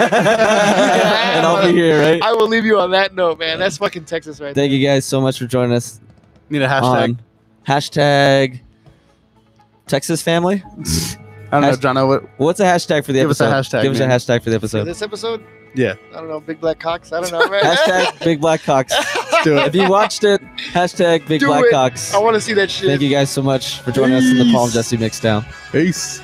And I'll be here, right? I will leave you on that note, man. That's fucking Texas right Thank you guys so much for joining us Need a hashtag. on hashtag Texas family. I don't know, Jono. What? What's a hashtag for the Give us a episode? hashtag, Give us a man. hashtag for the there. For episode. this episode? Yeah. I don't know. Big Black Cocks? I don't know, man. Hashtag Big Black Cocks. Do If you watched it, hashtag Big Do Black it. Cocks. I want to see that shit. Thank you guys so much for joining us in the Paul and Jesse Mixdown. Peace.